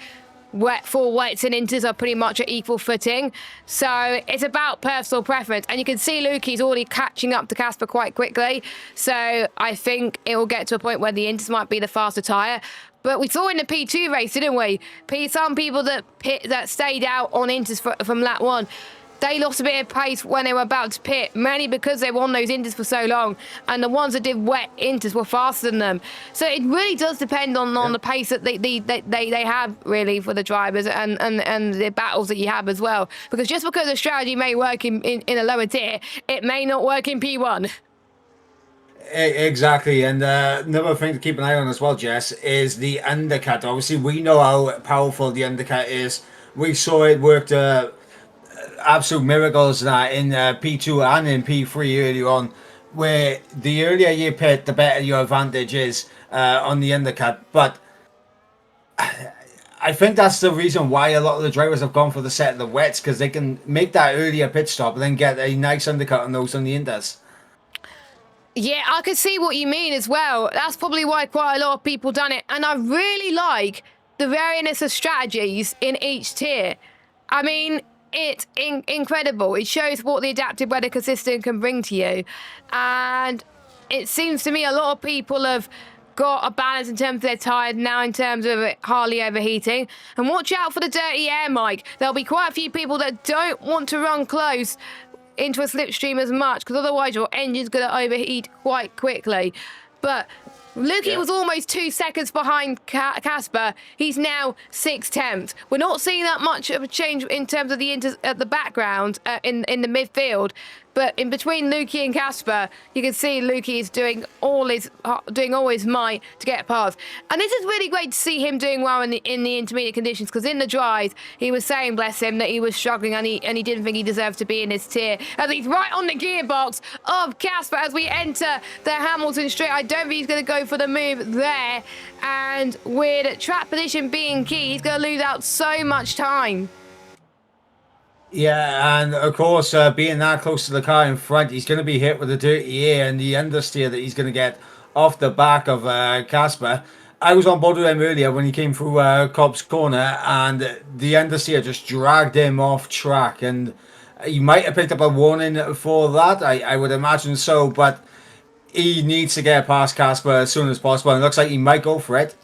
Speaker 1: for wets and inters are pretty much at equal footing. So it's about personal preference. And you can see Lukey's already catching up to Casper quite quickly. So I think it will get to a point where the inters might be the faster tyre. But we saw in the P2 race, didn't we? Some people that stayed out on inters from lap 1, they lost a bit of pace when they were about to pit, mainly because they were on those inters for so long, and the ones that did wet inters were faster than them. So it really does depend on the pace that they have, really, for the drivers, and the battles that you have as well. Because just because a strategy may work in a lower tier, it may not work in P1.
Speaker 2: Exactly, and another thing to keep an eye on as well, Jess, is the undercut. Obviously, we know how powerful the undercut is. We saw it worked absolute miracles that in P2 and in P3 earlier on, where the earlier you pit, the better your advantage is on the undercut. But I think that's the reason why a lot of the drivers have gone for the set of the wets, because they can make that earlier pit stop and then get a nice undercut on those on the inters.
Speaker 1: Yeah, I can see what you mean as well. That's probably why quite a lot of people done it. And I really like the variance of strategies in each tier. I mean, it's incredible. It shows what the adaptive weather system can bring to you. And it seems to me a lot of people have got a balance in terms of their tyres now, in terms of it hardly overheating. And watch out for the dirty air, Mike. There'll be quite a few people that don't want to run close into a slipstream as much, because otherwise your engine's going to overheat quite quickly. But Lukey was almost 2 seconds behind Casper. He's now 6/10. We're not seeing that much of a change in terms of the at the background in the midfield. But in between Lukey and Casper, you can see Lukey is doing all his might to get past. And this is really great to see him doing well in the intermediate conditions, because in the dries, he was saying, bless him, that he was struggling and he didn't think he deserved to be in his tier. As he's right on the gearbox of Casper as we enter the Hamilton Straight. I don't think he's going to go for the move there. And with track position being key, he's going to lose out so much time.
Speaker 2: Yeah, and of course, being that close to the car in front, he's going to be hit with the dirty air and the understeer that he's going to get off the back of Casper. I was on board with him earlier when he came through Cobb's corner, and the understeer just dragged him off track, and he might have picked up a warning for that. I would imagine so, but he needs to get past Casper as soon as possible, and it looks like he might go for it.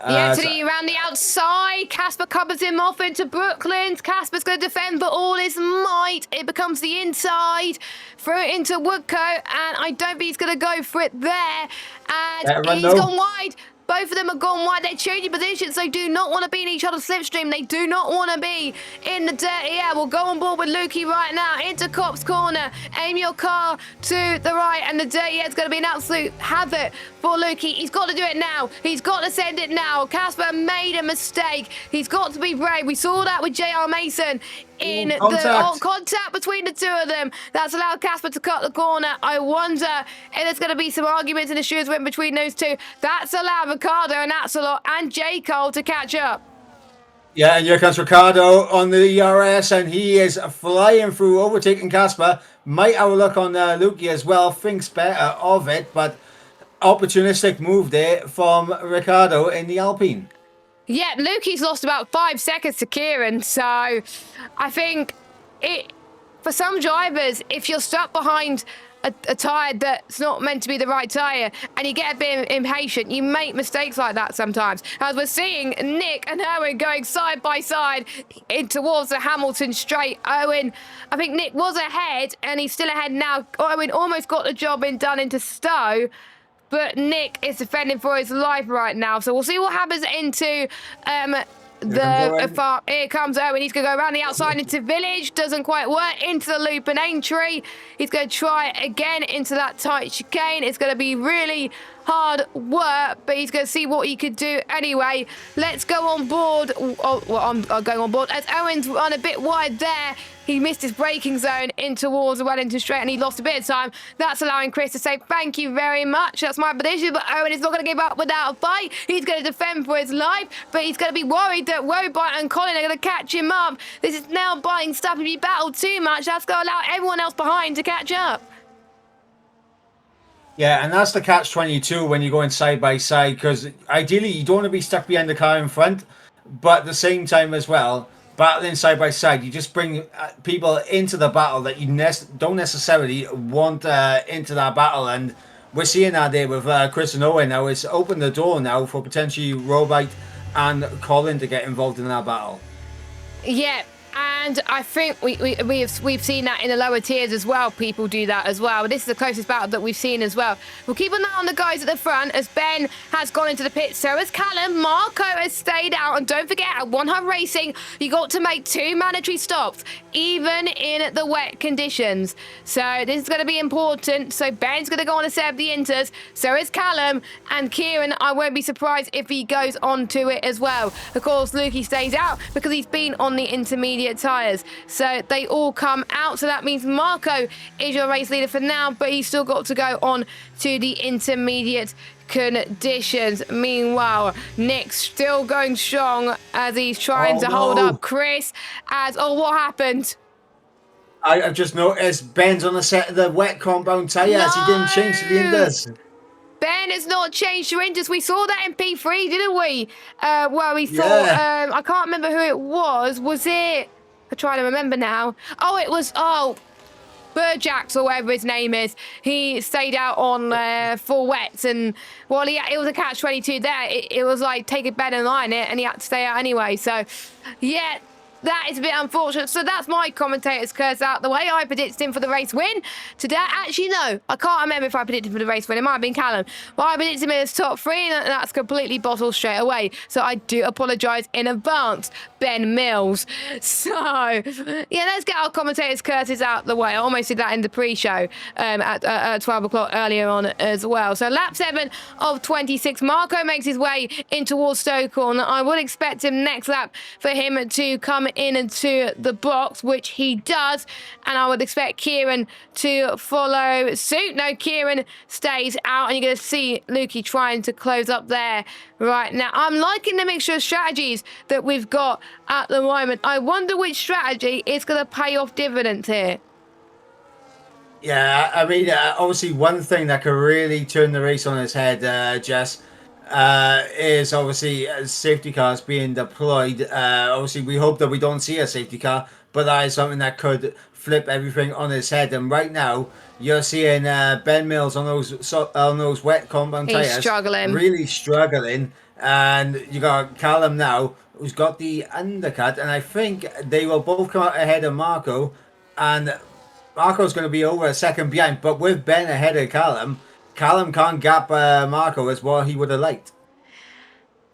Speaker 1: Anthony around the outside. Casper covers him off into Brooklands. Casper's going to defend for all his might. It becomes the inside. Throw it into Woodcote, and I don't think he's going to go for it there. And he's gone wide. Both of them have gone wide. They're changing positions. They do not want to be in each other's slipstream. They do not want to be in the dirty air. We'll go on board with Lukey right now into Cop's corner. Aim your car to the right, and the dirty air is going to be an absolute havoc for Lukey. He's got to do it now. He's got to send it now. Casper made a mistake. He's got to be brave. We saw that with JR Mason in the contact between the two of them. That's allowed Casper to cut the corner. I wonder if there's going to be some arguments in the stewards win between those two. That's allowed Ricardo and Axelot and J. Cole to catch up.
Speaker 2: Yeah, and here comes Ricardo on the ERS, and he is flying through, overtaking Casper. Might have a look on Lukey as well, thinks better of it, but opportunistic move there from Ricardo in the Alpine.
Speaker 1: Yeah, Lukey's lost about 5 seconds to Kieran, so I think for some drivers, if you're stuck behind a tyre that's not meant to be the right tyre and you get a bit impatient, you make mistakes like that sometimes. As we're seeing Nick and Owen going side by side in towards the Hamilton straight. Owen, I think Nick was ahead and he's still ahead now. Owen almost got the job done into Stowe, but Nick is defending for his life right now. So we'll see what happens into here comes Owen. He's going to go around the outside into Village. Doesn't quite work. Into the loop and entry. He's going to try again into that tight chicane. It's going to be really hard work, but he's going to see what he could do anyway. Let's go on board. Oh, well, I'm going on board as Owen's run a bit wide there. He missed his braking zone in towards the Wellington Straight and he lost a bit of time. That's allowing Chris to say thank you very much. That's my position, but Owen is not going to give up without a fight. He's going to defend for his life, but he's going to be worried that Robot and Colin are going to catch him up. This is now buying stuff. If you battle too much, that's going to allow everyone else behind to catch up.
Speaker 2: Yeah, and that's the catch-22 when you're going side by side, because ideally you don't want to be stuck behind the car in front, but at the same time as well, battling side by side, you just bring people into the battle that you don't necessarily want into that battle. And we're seeing that there with Chris and Owen now. It's opened the door now for potentially Robite and Colin to get involved in that battle.
Speaker 1: Yeah. And I think we've seen that in the lower tiers as well. People do that as well. This is the closest battle that we've seen as well. We'll keep an eye on the guys at the front as Ben has gone into the pit. So has Callum. Marco has stayed out. And don't forget, at One Hub Racing, you got to make 2 mandatory stops, even in the wet conditions. So this is going to be important. So Ben's going to go on to set up the inters. So is Callum. And Kieran, I won't be surprised if he goes on to it as well. Of course, Lukey stays out because he's been on the intermediate tyres. So they all come out. So that means Marco is your race leader for now, but he's still got to go on to the intermediate conditions. Meanwhile, Nick's still going strong as he's trying to hold up Chris. What happened?
Speaker 2: I've just noticed Ben's on the set of the wet compound tyres. He didn't change to the Indus.
Speaker 1: Ben has not changed to Indus. We saw that in P3, didn't we? Where we thought, I can't remember who it was. Was it? I'm trying to remember now. Oh, it was, Burjax or whatever his name is. He stayed out on full wets and, well, it was a catch-22 there. It was like, take it better than line it, and he had to stay out anyway. So, yeah, that is a bit unfortunate. So that's my commentator's curse out the way. I predicted him for the race win. Today, actually, no. I can't remember if I predicted him for the race win. It might have been Callum. But I predicted him in his top 3, and that's completely bottled straight away. So I do apologise in advance, Ben Mills. So, yeah, let's get our commentator's curses out the way. I almost did that in the pre-show at 12 o'clock earlier on as well. So lap 7 of 26. Marco makes his way in towards Stokecorn. I would expect him next lap for him to come into the box, which he does, and I would expect Kieran to follow suit. No, Kieran stays out, and you're going to see Lukey trying to close up there right now. I'm liking the mixture of strategies that we've got at the moment. I wonder which strategy is going to pay off dividends here.
Speaker 2: Yeah, I mean, obviously one thing that could really turn the race on its head, Jess, is obviously safety cars being deployed. Obviously, we hope that we don't see a safety car, but that is something that could flip everything on its head. And right now, you're seeing Ben Mills on those wet compound tyres, really struggling. And you got Callum now, who's got the undercut, and I think they will both come out ahead of Marco, and Marco's going to be over a second behind. But with Ben ahead of Callum can't gap Marco as what he would have liked.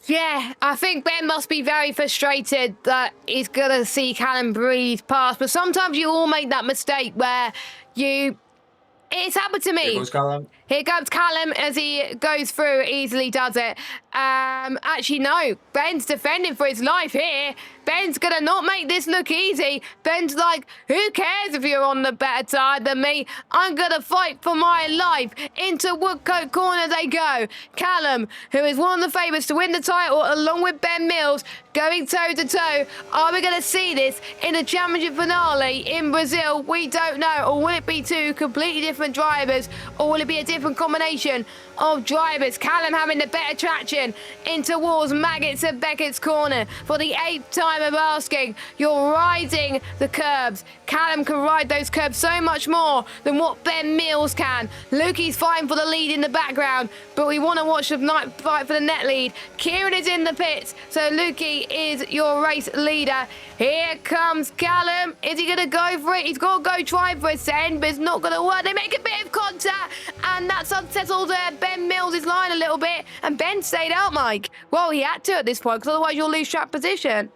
Speaker 1: Yeah, I think Ben must be very frustrated that he's going to see Callum breathe past. But sometimes you all make that mistake where it's happened to me.
Speaker 2: Here goes Callum.
Speaker 1: Here comes Callum as he goes through, easily does it. Actually, no, Ben's defending for his life here. Ben's gonna not make this look easy. Ben's like, who cares if you're on the better tire than me? I'm gonna fight for my life. Into Woodcote Corner they go. Callum, who is one of the favourites to win the title, along with Ben Mills, going toe-to-toe. Are we going to see this in the championship finale in Brazil? We don't know. Or will it be two completely different drivers? Or will it be a different combination of drivers? Callum having the better traction in towards Maggots at Beckett's corner for the 8th time of asking. You're riding the curbs. Callum can ride those curbs so much more than what Ben Mills can. Lukey's fighting for the lead in the background, but we want to watch the night fight for the net lead. Kieran is in the pits, so Lukey is your race leader. Here comes Callum. Is he going to go for it? He's got to go try for a send, but it's not going to work. They make a bit of contact, and that's unsettled Ben Mills' line a little bit, and Ben stayed out, Mike. Well, he had to at this point, because otherwise you'll lose track position.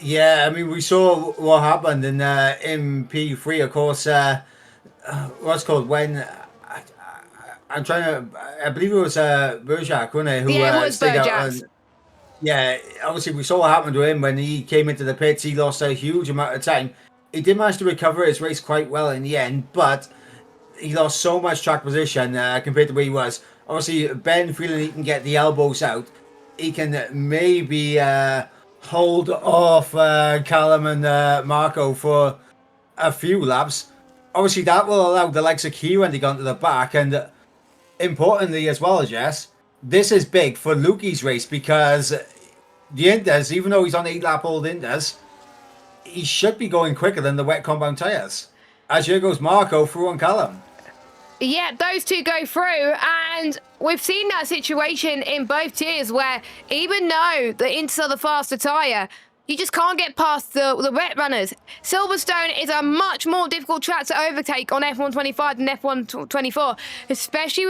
Speaker 2: Yeah, I mean, we saw what happened in P3, of course. What's called when I'm trying to. I believe it was Berjak, wasn't it? Who,
Speaker 1: yeah, it was Berjak.
Speaker 2: Yeah, obviously we saw what happened to him when he came into the pits. He lost a huge amount of time. He did manage to recover his race quite well in the end, but he lost so much track position compared to where he was. Obviously, Ben feeling he can get the elbows out. He can maybe hold off Callum and Marco for a few laps. Obviously, that will allow the likes of Kieran to go into the back. And importantly as well, Jess, this is big for Lukey's race because the Indus, even though he's on 8-lap-old Indus, he should be going quicker than the wet compound tyres. As here goes Marco through on Callum.
Speaker 1: Yeah, those two go through, and we've seen that situation in both tiers where even though the Indus are the faster tyre, you just can't get past the wet runners. Silverstone is a much more difficult track to overtake on F125 than F124, especially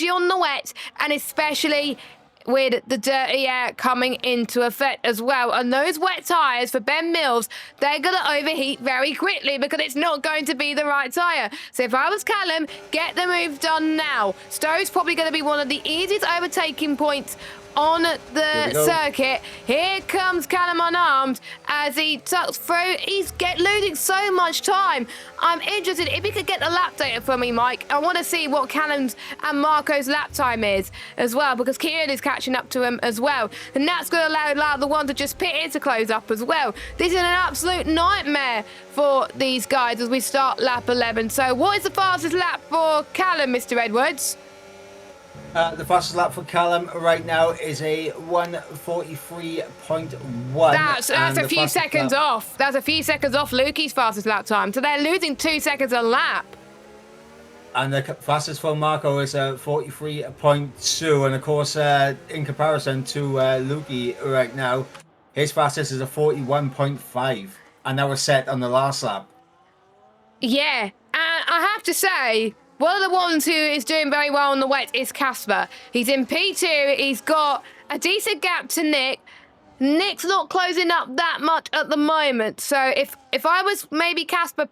Speaker 1: on the wet, and especially with the dirty air coming into effect as well. And those wet tyres for Ben Mills, they're going to overheat very quickly because it's not going to be the right tyre. So if I was Callum, get the move done now. Stowe's probably going to be one of the easiest overtaking points on the circuit. Here comes Callum unarmed as he tucks through. He's losing so much time. I'm interested if he could get the lap data for me, Mike. I want to see what Callum's and Marco's lap time is as well, because Kieran is catching up to him as well, and that's going to allow the one to just pit in to close up as well. This is an absolute nightmare for these guys as we start lap 11. So what is the fastest lap for Callum, Mr. Edwards?
Speaker 2: The fastest lap for Callum right now is a 1:43.1.
Speaker 1: That's a few seconds off. That's a few seconds off Lukey's fastest lap time. So they're losing 2 seconds a lap.
Speaker 2: And the fastest for Marco is a 43.2. And of course, in comparison to Lukey right now, his fastest is a 41.5. And that was set on the last lap.
Speaker 1: Yeah, and I have to say, one of the ones who is doing very well on the wet is Casper. He's in P2. He's got a decent gap to Nick. Nick's not closing up that much at the moment. So if I was maybe Casper,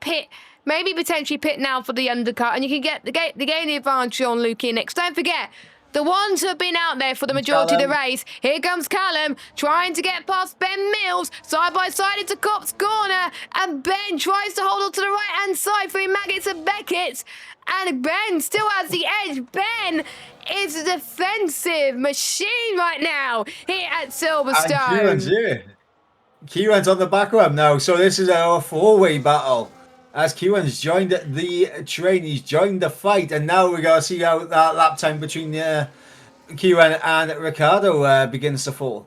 Speaker 1: maybe potentially pit now for the undercut, and you can get the gain the advantage on Lukey and Nick. So don't forget, the ones who have been out there for the majority of the race. Here comes Callum trying to get past Ben Mills, side by side into Cop's corner, and Ben tries to hold on to the right-hand side for Maggots and Beckett's, and Ben still has the edge. Ben is a defensive machine right now here at Silverstone.
Speaker 2: And Kieran's here. Kieran's on the back of him now, so this is our four-way battle. As Kieran's joined the train, he's joined the fight, and now we're going to see how that lap time between Kieran and Ricardo begins to fall.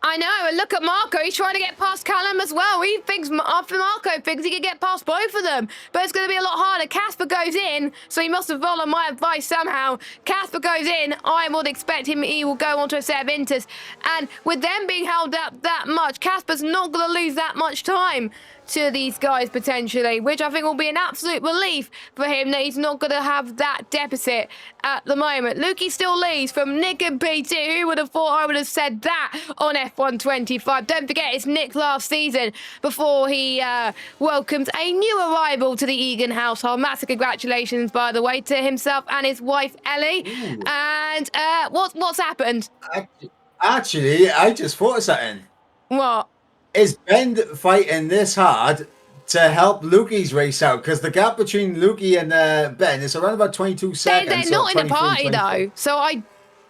Speaker 1: I know, and look at Marco. He's trying to get past Callum as well. He thinks, after Marco thinks he can get past both of them, but it's going to be a lot harder. Casper goes in, so he must have followed my advice somehow. Casper goes in. I would expect he will go onto a set of Inters, and with them being held up that much, Casper's not going to lose that much time to these guys potentially, which I think will be an absolute relief for him that he's not going to have that deficit at the moment. Lukey still leads from Nick and P2. Who would have thought I would have said that on F125? Don't forget, it's Nick last season before he welcomed a new arrival to the Egan household. Massive congratulations, by the way, to himself and his wife, Ellie. Ooh. And what's happened?
Speaker 2: Actually, I just thought of something.
Speaker 1: What?
Speaker 2: Is Ben fighting this hard to help Lukey's race out? Because the gap between Lukey and Ben is around about 22
Speaker 1: They're
Speaker 2: seconds, so
Speaker 1: not in the
Speaker 2: 23 and
Speaker 1: party
Speaker 2: 24.
Speaker 1: though, so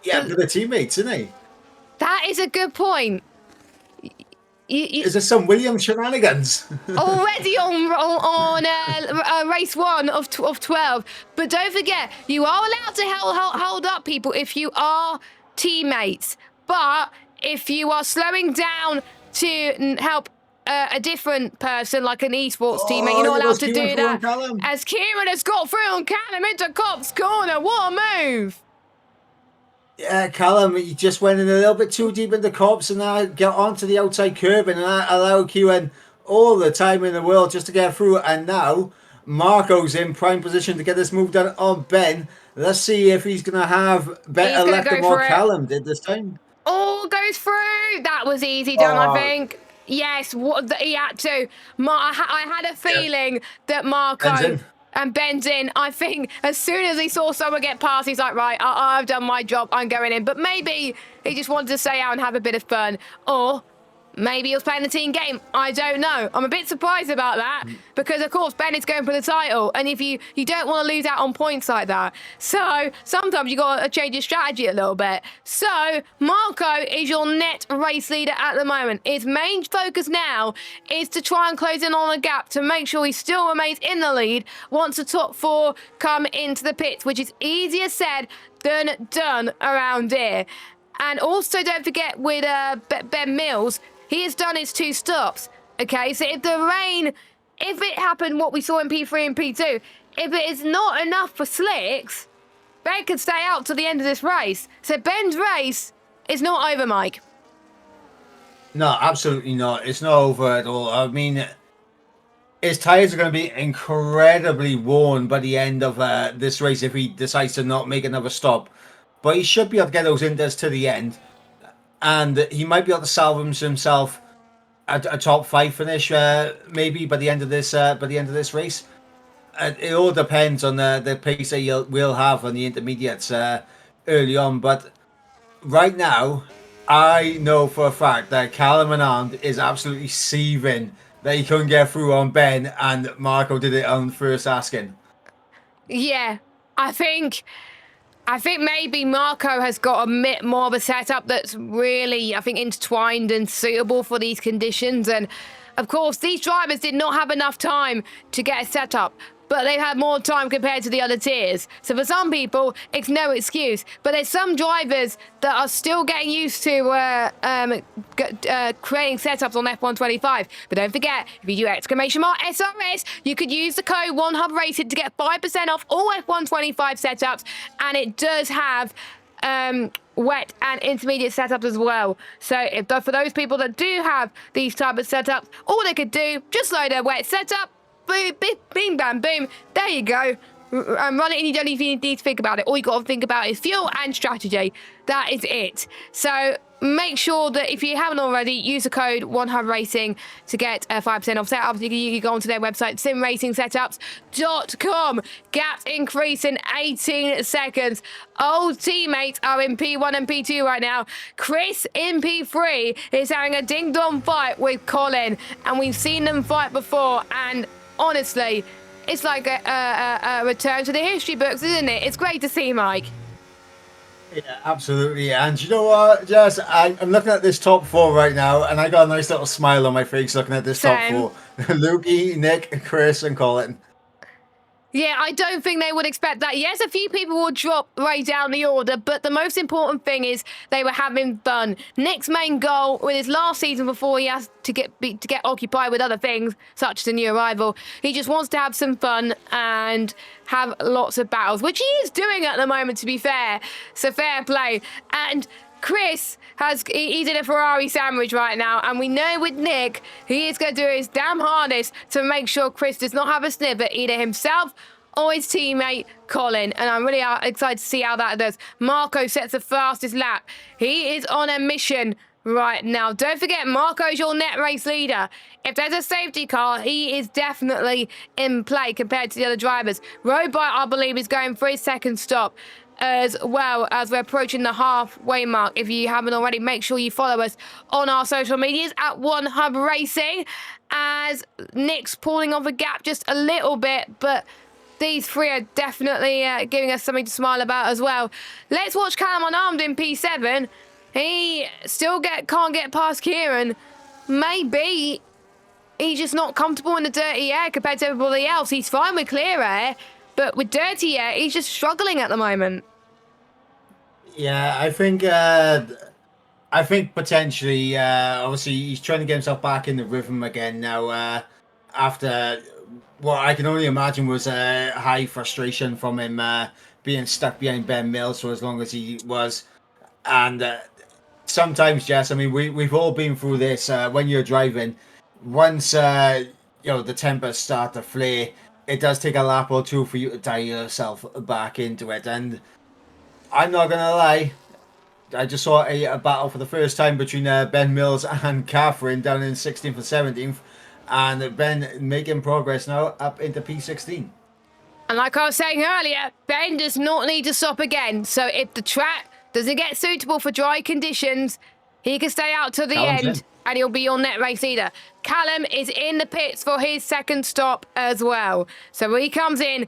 Speaker 2: Yeah, but the teammates, isn't he?
Speaker 1: that is a good point. You
Speaker 2: Is there some Williams shenanigans?
Speaker 1: already on race one of 12, but don't forget you are allowed to hold up people if you are teammates, but if you are slowing down to help a different person like an esports teammate, you're not allowed to do that. As Kieran has got through on Callum into Cop's corner, what a move!
Speaker 2: Yeah, Callum, he just went in a little bit too deep into Cops and now got onto the outside curb and that allowed Kieran all the time in the world just to get through. And now Marco's in prime position to get this move done on Ben. Let's see if he's going to have better luck than what Callum did this time.
Speaker 1: All goes through. That was easy done, I think. Yes, he had to. I had a feeling that Marco and Ben's in. I think as soon as he saw someone get past, he's like, right, I've done my job. I'm going in. But maybe he just wanted to stay out and have a bit of fun. Or maybe he was playing the team game. I don't know. I'm a bit surprised about that because, of course, Ben is going for the title. And if you don't want to lose out on points like that. So sometimes you got to change your strategy a little bit. So Marco is your net race leader at the moment. His main focus now is to try and close in on a gap to make sure he still remains in the lead once the top four come into the pits, which is easier said than done around here. And also don't forget with Ben Mills, he has done his 2 stops, okay? So if the rain, if it happened what we saw in P3 and P2, if it is not enough for slicks, Ben can stay out to the end of this race. So Ben's race is not over, Mike.
Speaker 2: No, absolutely not. It's not over at all. I mean, his tyres are going to be incredibly worn by the end of this race if he decides to not make another stop. But he should be able to get those inders to the end. And he might be able to salvage himself a top 5 finish, maybe by the end of this race. It all depends on the pace that we'll have on the intermediates early on. But right now, I know for a fact that Callum Anand is absolutely seething that he couldn't get through on Ben, and Marco did it on first asking.
Speaker 1: Yeah, I think maybe Marco has got a bit more of a setup that's really, I think, intertwined and suitable for these conditions. And of course, these drivers did not have enough time to get a setup, but they've had more time compared to the other tiers. So for some people, it's no excuse. But there's some drivers that are still getting used to creating setups on F125. But don't forget, if you do !SRS, you could use the code 1HubRacing to get 5% off all F125 setups. And it does have wet and intermediate setups as well. So for those people that do have these type of setups, all they could do, just load a wet setup, boom, bing, bam, boom. There you go. And run it, and you don't even need to think about it. All you got to think about is fuel and strategy. That is it. So make sure that if you haven't already, use the code 1HubRacing to get 5% off setups. You can go onto their website, simracingsetups.com. Gaps increase in 18 seconds. Old teammates are in P1 and P2 right now. Chris in P3 is having a ding-dong fight with Colin, and we've seen them fight before, and honestly, it's like a return to the history books, isn't it? It's great to see, Mike.
Speaker 2: Yeah, absolutely. And you know what, Jess? I'm looking at this top 4 right now, and I got a nice little smile on my face looking at this top 4. Lukey, Nick, Chris, and Colin.
Speaker 1: Yeah, I don't think they would expect that. Yes, a few people will drop right down the order, but the most important thing is they were having fun. Nick's main goal with his last season before he has to get occupied with other things, such as a new arrival, he just wants to have some fun and have lots of battles, which he is doing at the moment, to be fair. So fair play. And Chris he's in a Ferrari sandwich right now, and we know with Nick, he is going to do his damn hardest to make sure Chris does not have a sniff at either himself or his teammate Colin, and I'm really excited to see how that does. Marco sets the fastest lap. He is on a mission right now. Don't forget, Marco's your net race leader. If there's a safety car, he is definitely in play compared to the other drivers. Robot, I believe, is going for his second stop. as well, as we're approaching the halfway mark. If you haven't already, make sure you follow us on our social medias at One Hub Racing, as Nick's pulling off a gap just a little bit, but these three are definitely giving us something to smile about as well. Let's watch Callum unarmed in P7. He still can't get past Kieran. Maybe he's just not comfortable in the dirty air compared to everybody else. He's fine with clear air, but with dirty air, he's just struggling at the moment.
Speaker 2: Yeah, I think potentially, obviously, he's trying to get himself back in the rhythm again now. After what I can only imagine was high frustration from him being stuck behind Ben Mills for as long as he was, and sometimes, Jess, I mean, we've all been through this. When you're driving, once the tempers start to flare, it does take a lap or two for you to tie yourself back into it. And I'm not gonna lie, I just saw a battle for the first time between Ben Mills and Catherine down in 16th and 17th, and Ben making progress now up into P16.
Speaker 1: And like I was saying earlier, Ben does not need to stop again. So if the track doesn't get suitable for dry conditions, he can stay out to the end and he'll be your net race leader. Callum is in the pits for his second stop as well. So when he comes in,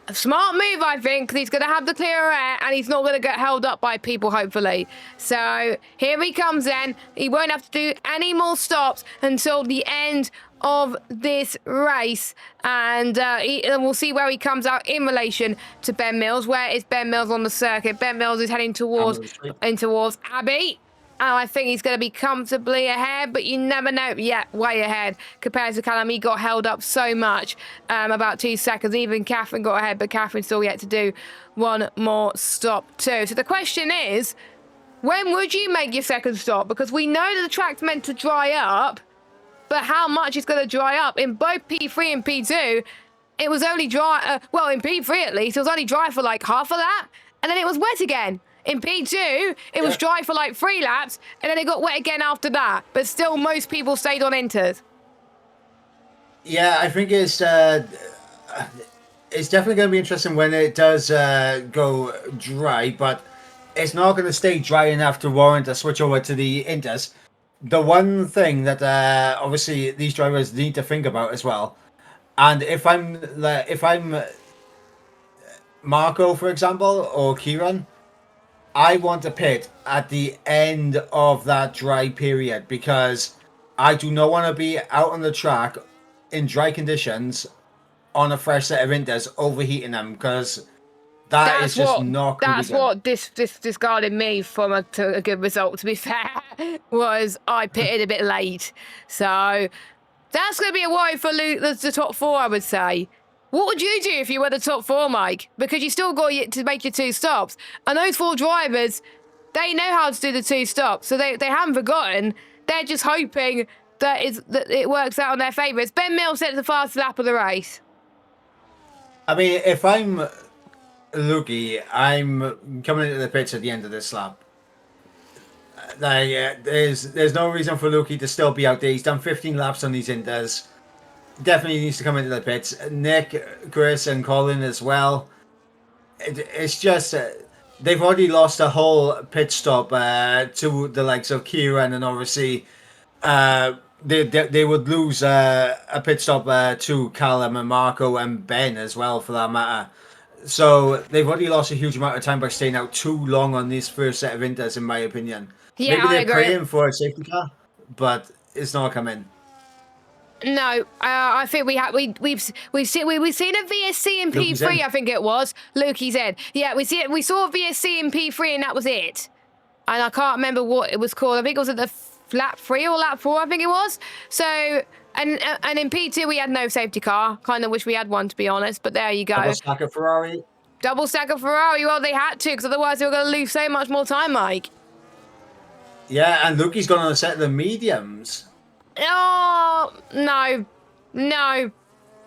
Speaker 1: a smart move, I think, because he's going to have the clearer air and he's not going to get held up by people, hopefully. So here he comes then. He won't have to do any more stops until the end of this race. And we'll see where he comes out in relation to Ben Mills. Where is Ben Mills on the circuit? Ben Mills is heading towards Abbey. And I think he's going to be comfortably ahead, but you never know. Yeah, way ahead compared to Callum. He got held up so much, about 2 seconds. Even Catherine got ahead, but Catherine's still yet to do one more stop too. So the question is, when would you make your second stop? Because we know that the track's meant to dry up, but how much is going to dry up? In both P3 and P2, it was only dry, well, in P3 at least, it was only dry for like half of that, and then it was wet again. In P2, it was dry for like 3 laps, and then it got wet again after that. But still, most people stayed on inters.
Speaker 2: Yeah, I think it's definitely going to be interesting when it does go dry, but it's not going to stay dry enough to warrant a switch over to the inters. The one thing that obviously these drivers need to think about as well, and if I'm Marco, for example, or Kieran, I want to pit at the end of that dry period because I do not want to be out on the track in dry conditions on a fresh set of inters overheating them, because that's just not good.
Speaker 1: That's what discarded me from a good result, to be fair, was I pitted a bit late. So that's going to be a worry for the top 4, I would say. What would you do if you were the top 4, Mike? Because you still got to make your 2 stops. And those 4 drivers, they know how to do the 2 stops. So they haven't forgotten. They're just hoping that it works out in their favour. It's Ben Mills set the fastest lap of the race.
Speaker 2: I mean, if I'm Lukey, I'm coming into the pits at the end of this lap. There's no reason for Lukey to still be out there. He's done 15 laps on these inters. Definitely needs to come into the pits. Nick, Chris, and Colin as well. It's just they've already lost a whole pit stop to the likes of Kieran, and obviously they would lose a pit stop to Callum and Marco and Ben as well, for that matter. So they've already lost a huge amount of time by staying out too long on this first set of inters, in my opinion.
Speaker 1: Yeah,
Speaker 2: maybe they're
Speaker 1: I agree.
Speaker 2: praying for a safety car, but it's not coming.
Speaker 1: No, I think we've seen a VSC in P3. I think it was Lukey's in. Yeah, we saw a VSC in P3, and that was it. And I can't remember what it was called. I think it was at the lap 3 or lap 4. I think it was. So and in P2 we had no safety car. Kind of wish we had one, to be honest. But there you go.
Speaker 2: Double stack of Ferrari.
Speaker 1: Double stack of Ferrari. Well, they had to, because otherwise they were going to lose so much more time, Mike.
Speaker 2: Yeah, and Lukey's gone on a set of the mediums.
Speaker 1: Oh, no. No.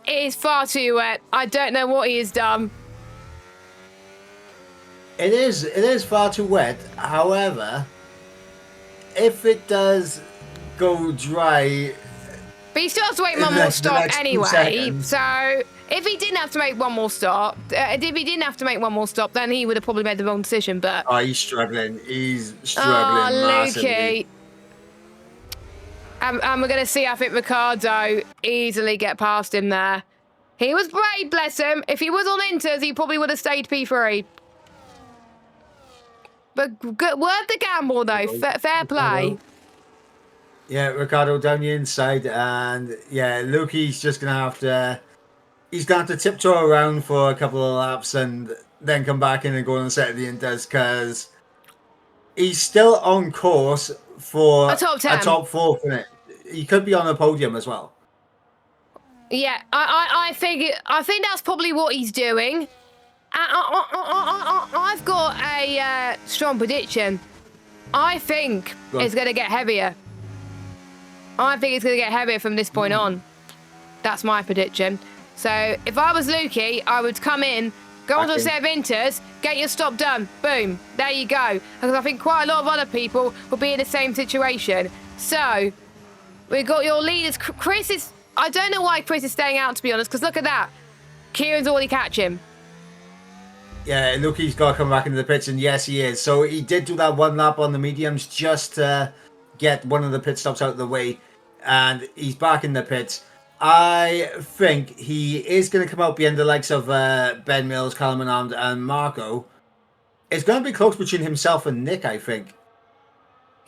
Speaker 1: It is far too wet. I don't know what he has done.
Speaker 2: It is far too wet. However, if it does go dry...
Speaker 1: But he still has to wait one more stop anyway. So If he didn't have to make one more stop, then he would have probably made the wrong decision. But
Speaker 2: Oh, he's struggling. He's struggling massively.
Speaker 1: Lukey. And we're going to see, I think, Ricardo easily get past him there. He was brave, bless him. If he was on Inters, he probably would have stayed P3. But good, worth the gamble, though. Fair play.
Speaker 2: Yeah, Ricardo down the inside, and yeah, Lukey's just gonna have to. He's gonna have to tiptoe around for a couple of laps and then come back in and go on the set of the Inters because he's still on course for
Speaker 1: a top 10.
Speaker 2: A top 4 finish. He could be on a podium as well.
Speaker 1: Yeah, I think that's probably what he's doing. I've got a strong prediction. I think it's going to get heavier. I think it's going to get heavier from this point on. That's my prediction. So if I was Lukey, I would come in, go onto a set of Inters, get your stop done. Boom. There you go. Because I think quite a lot of other people will be in the same situation. So we've got your leaders. Chris is... I don't know why Chris is staying out, to be honest, because look at that. Kieran's already catch him.
Speaker 2: Yeah, Lukey's got to come back into the pits, and yes, he is. So he did do that one lap on the mediums just to get one of the pit stops out of the way, and he's back in the pits. I think he is going to come out behind the likes of Ben Mills, Callum Arndt, and Marco. It's going to be close between himself and Nick, I think.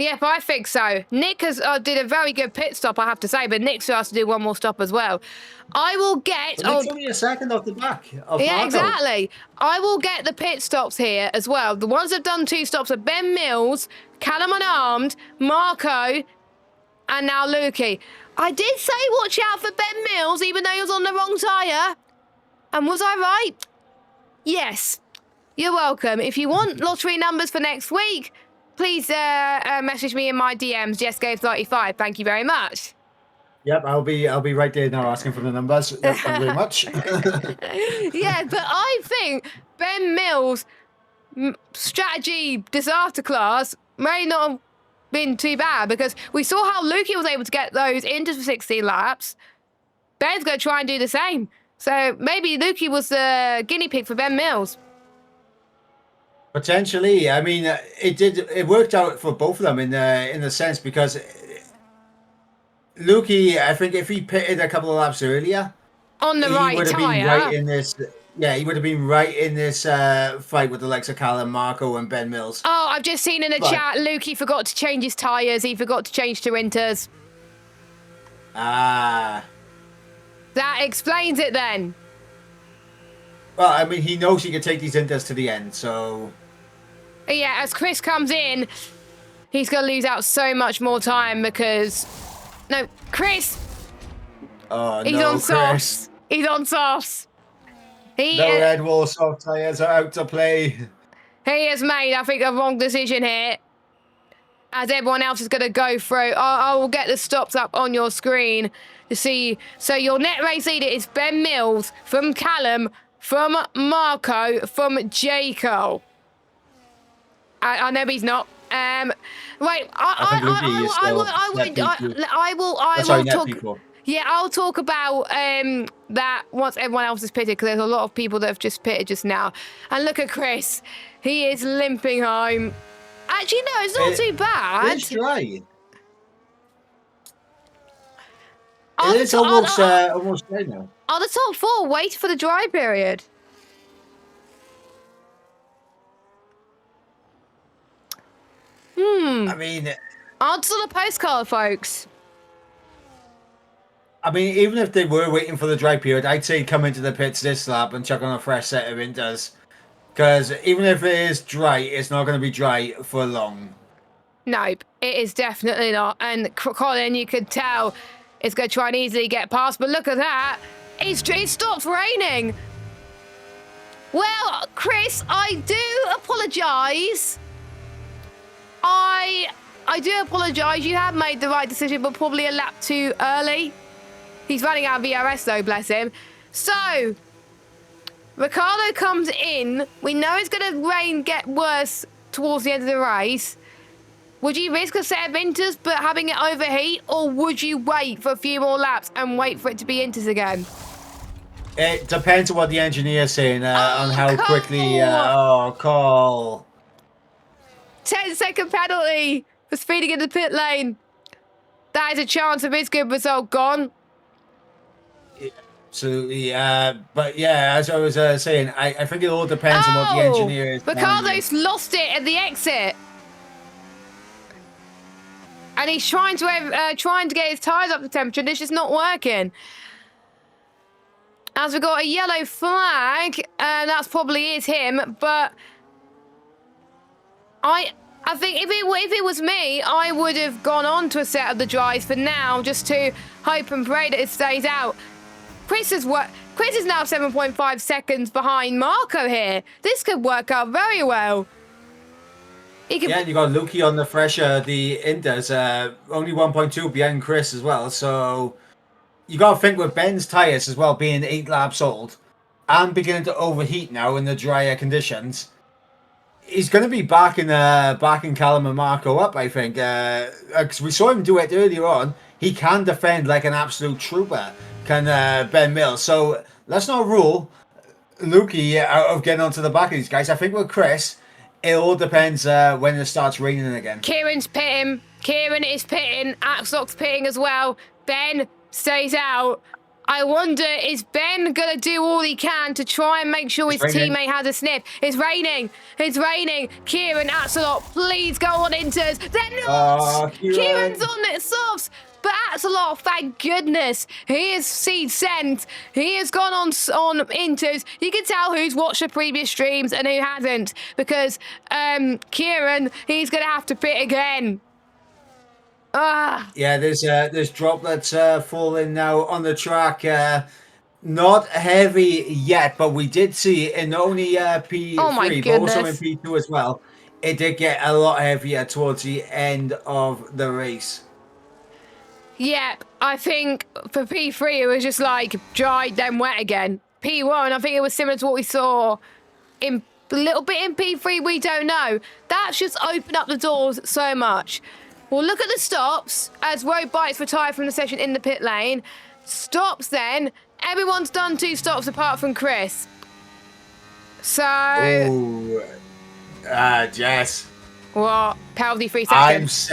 Speaker 1: Yep, I think so. Nick has did a very good pit stop, I have to say, but Nick still has to do one more stop as well. I will get...
Speaker 2: Well, it's only a second off the back of
Speaker 1: yeah,
Speaker 2: Marco.
Speaker 1: Exactly. I will get the pit stops here as well. The ones that have done 2 stops are Ben Mills, Callum Unarmed, Marco, and now Lukey. I did say watch out for Ben Mills, even though he was on the wrong tyre. And was I right? Yes. You're welcome. If you want lottery numbers for next week... please message me in my DMs, JessGave35. Thank you very much.
Speaker 2: Yep, I'll be right there now asking for the numbers. Yep, thank you very much.
Speaker 1: Yeah, but I think Ben Mills' strategy disaster class may not have been too bad because we saw how Lukey was able to get those into 16 laps. Ben's going to try and do the same. So maybe Lukey was the guinea pig for Ben Mills.
Speaker 2: Potentially, I mean, it worked out for both of them in the sense because Lukey, I think if he pitted a couple of laps earlier,
Speaker 1: on the right tyre,
Speaker 2: right in this. Yeah, he would have been right in this fight with the likes of Callum, Marco, and Ben Mills.
Speaker 1: Oh, I've just seen in the chat, Lukey forgot to change his tyres. He forgot to change to Inters.
Speaker 2: Ah,
Speaker 1: that explains it then.
Speaker 2: Well, I mean, he knows he can take these Inters to the end, so...
Speaker 1: Yeah, as Chris comes in, he's going to lose out so much more time because... No, Chris!
Speaker 2: Oh,
Speaker 1: he's
Speaker 2: no,
Speaker 1: on softs. He's on softs.
Speaker 2: No red wall soft tyres are out to play.
Speaker 1: He has made, I think, a wrong decision here. As everyone else is going to go through. I will get the stops up on your screen to see. So your net race leader is Ben Mills from Callum, from Marco, from Jaco. I know he's not. Right, I will talk. Yeah, I'll talk about that once everyone else is pitted because there's a lot of people that have just pitted just now. And look at Chris, he is limping home. Actually, no, it's not too bad.
Speaker 2: It's dry. It's almost dry now.
Speaker 1: Are the top 4 waiting for the dry period?
Speaker 2: I mean...
Speaker 1: Answer the postcard, folks.
Speaker 2: I mean, even if they were waiting for the dry period, I'd say come into the pits this lap and chuck on a fresh set of Inters. Because even if it is dry, it's not going to be dry for long.
Speaker 1: Nope, it is definitely not. And Colin, you could tell it's going to try and easily get past. But look at that. It stopped raining. Well, Chris, I do apologise. I do apologise. You have made the right decision, but probably a lap too early. He's running out of VRS though, bless him. So, Ricardo comes in. We know it's going to get worse towards the end of the race. Would you risk a set of Inters but having it overheat, or would you wait for a few more laps and wait for it to be Inters again?
Speaker 2: It depends on what the engineer's saying on
Speaker 1: Oh,
Speaker 2: how quickly.
Speaker 1: Cole!
Speaker 2: Call.
Speaker 1: 10-second penalty for speeding in the pit lane. That is a chance of his good result gone.
Speaker 2: Yeah, absolutely. But yeah, as I was saying, I think it all depends on what the
Speaker 1: Oh!
Speaker 2: engineer is telling you.
Speaker 1: Ricardo's lost it at the exit. And he's trying to get his tyres up to temperature, and it's just not working. As we got a yellow flag, and that's probably is him, but I think if it was me, I would have gone on to a set of the dries for now, just to hope and pray that it stays out. Chris is now 7.5 seconds behind Marco here. This could work out very well.
Speaker 2: Yeah, and you got Lukey on the fresher, the Inders, only 1.2 behind Chris as well. So you got to think with Ben's tyres as well being 8 laps old and beginning to overheat now in the drier conditions. He's going to be backing Callum and Marco up, I think. Because we saw him do it earlier on. He can defend like an absolute trooper, can Ben Mills. So let's not rule Lukey out of getting onto the back of these guys. I think with Chris, it all depends when it starts raining again.
Speaker 1: Kieran's pitting. Kieran is pitting. Axlock's pitting as well. Ben stays out. I wonder, is Ben going to do all he can to try and make sure his teammate has a sniff? It's raining. It's raining. Kieran, Axelot, please go on Inters. They're not. Kieran's on it, softs. But Axelot, thank goodness, he is seed sent. He has gone on Inters. You can tell who's watched the previous streams and who hasn't, because Kieran, he's going to have to pit again.
Speaker 2: Yeah, there's droplets falling now on the track. Not heavy yet, but we did see in only P3, but also in P2 as well. It did get a lot heavier towards the end of the race.
Speaker 1: Yep, I think for P3 it was just like dry then wet again. P1, I think it was similar to what we saw in a little bit in P3. We don't know. That's just opened up the doors so much. Well, look at the stops as Road Bikes retired from the session in the pit lane. Stops then. Everyone's done 2 stops apart from Chris. So...
Speaker 2: Oh, Jess.
Speaker 1: What? Penalty 3 seconds.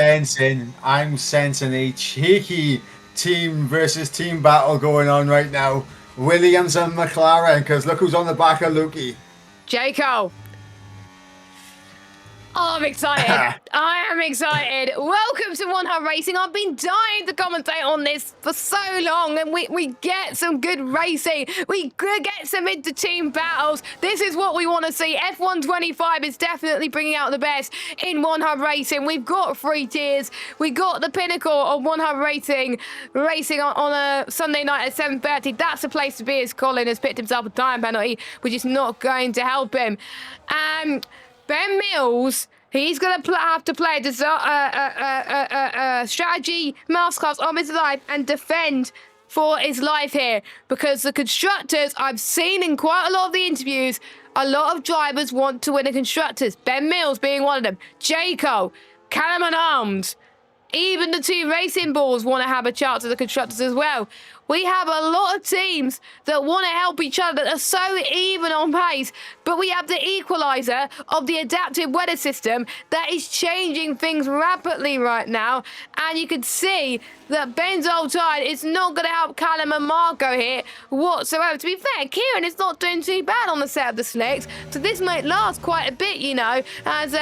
Speaker 2: I'm sensing a cheeky team versus team battle going on right now. Williams and McLaren, because look who's on the back of Lukey.
Speaker 1: Jaco. Oh, I'm excited. I am excited. Welcome to One Hub Racing. I've been dying to commentate on this for so long, and we get some good racing. We get some inter-team battles. This is what we want to see. F125 is definitely bringing out the best in One Hub Racing. We've got 3 tiers. We got the pinnacle of One Hub Racing on a Sunday night at 7:30. That's the place to be, as Colin has picked himself a time penalty, which is not going to help him. Ben Mills, he's going to have to play a strategy masterclass on his life and defend for his life here, because the constructors, I've seen in quite a lot of the interviews, a lot of drivers want to win the constructors. Ben Mills being one of them. Jaco, Callum Unarmed, even the 2 racing balls want to have a chance at the constructors as well. We have a lot of teams that want to help each other, that are so even on pace, but we have the equaliser of the adaptive weather system that is changing things rapidly right now, and you can see that Ben's old tide is not going to help Callum and Marco here whatsoever. To be fair, Kieran is not doing too bad on the set of the slicks, so this might last quite a bit, you know, as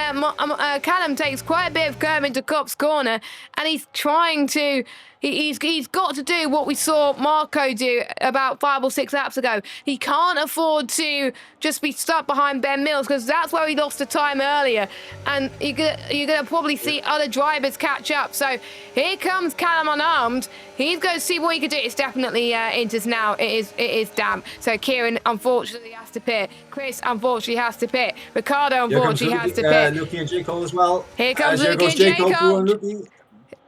Speaker 1: Callum takes quite a bit of curve into Cop's corner, and he's trying to... He's got to do what we saw Marco do about 5 or 6 laps ago. He can't afford to just be stuck behind Ben Mills, because that's where he lost the time earlier. And you're gonna probably see other drivers catch up. So here comes Callum Unarmed. He's going to see what he can do. It's definitely Inters now. It is damp. So Kieran unfortunately has to pit. Chris unfortunately has to pit. Ricardo unfortunately has to pit.
Speaker 2: Lukey and J. Cole as well.
Speaker 1: Here comes Lukey and J. Cole.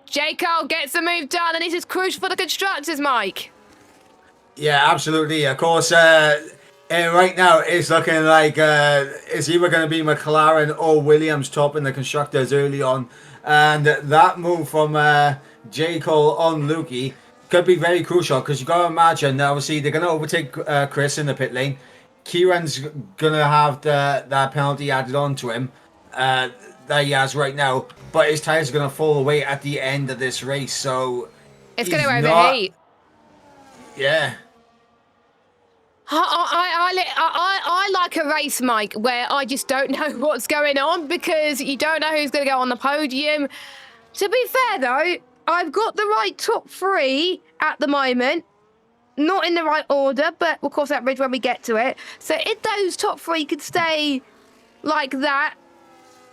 Speaker 1: J. Cole gets the move done, and this is crucial for the constructors, Mike.
Speaker 2: Yeah, absolutely. Of course, right now it's looking like it's either going to be McLaren or Williams topping the constructors early on. And that move from J. Cole on Lukey could be very crucial because you got to imagine that obviously they're going to overtake Chris in the pit lane. Kieran's going to have that penalty added on to him that he has right now, but his tires are going to fall away at the end of this race, so
Speaker 1: It's going to
Speaker 2: he's not.
Speaker 1: overheat.
Speaker 2: Yeah.
Speaker 1: I like a race, Mike, where I just don't know what's going on because you don't know who's going to go on the podium. To be fair, though, I've got the right top three at the moment. Not in the right order, but we'll cross that bridge when we get to it. So if those top three could stay like that,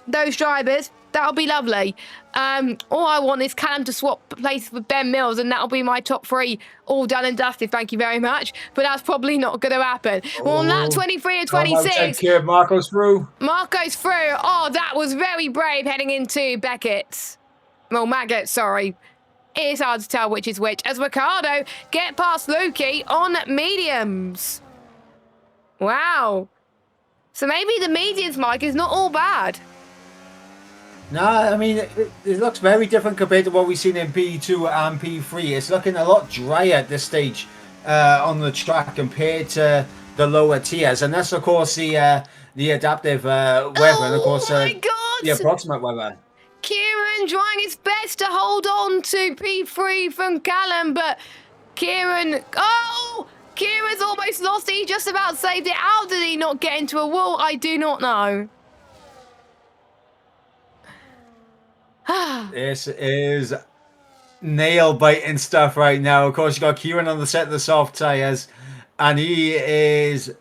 Speaker 1: those drivers, that'll be lovely. All I want is Callum to swap places with Ben Mills, and that'll be my top three all done and dusted. Thank you very much. But that's probably not going to happen. Well, on lap 23 and 26,
Speaker 2: Marco's through.
Speaker 1: Marco's through. Oh, that was very brave heading into Beckett. Well, Maggot, sorry. It is hard to tell which is which. As Ricardo get past Lukey on mediums. Wow. So maybe the mediums, Mike, is not all bad.
Speaker 2: No, I mean, it looks very different compared to what we've seen in P2 and P3. It's looking a lot drier at this stage on the track compared to the lower tiers. And that's, of course, the adaptive weather and, of course, the approximate weather.
Speaker 1: Kieran trying his best to hold on to P3 from Callum, but Kieran's almost lost it. He just about saved it. How did he not get into a wall? I do not know.
Speaker 2: This is nail-biting stuff right now. Of course, you got Kieran on the set of the soft tyres, and he is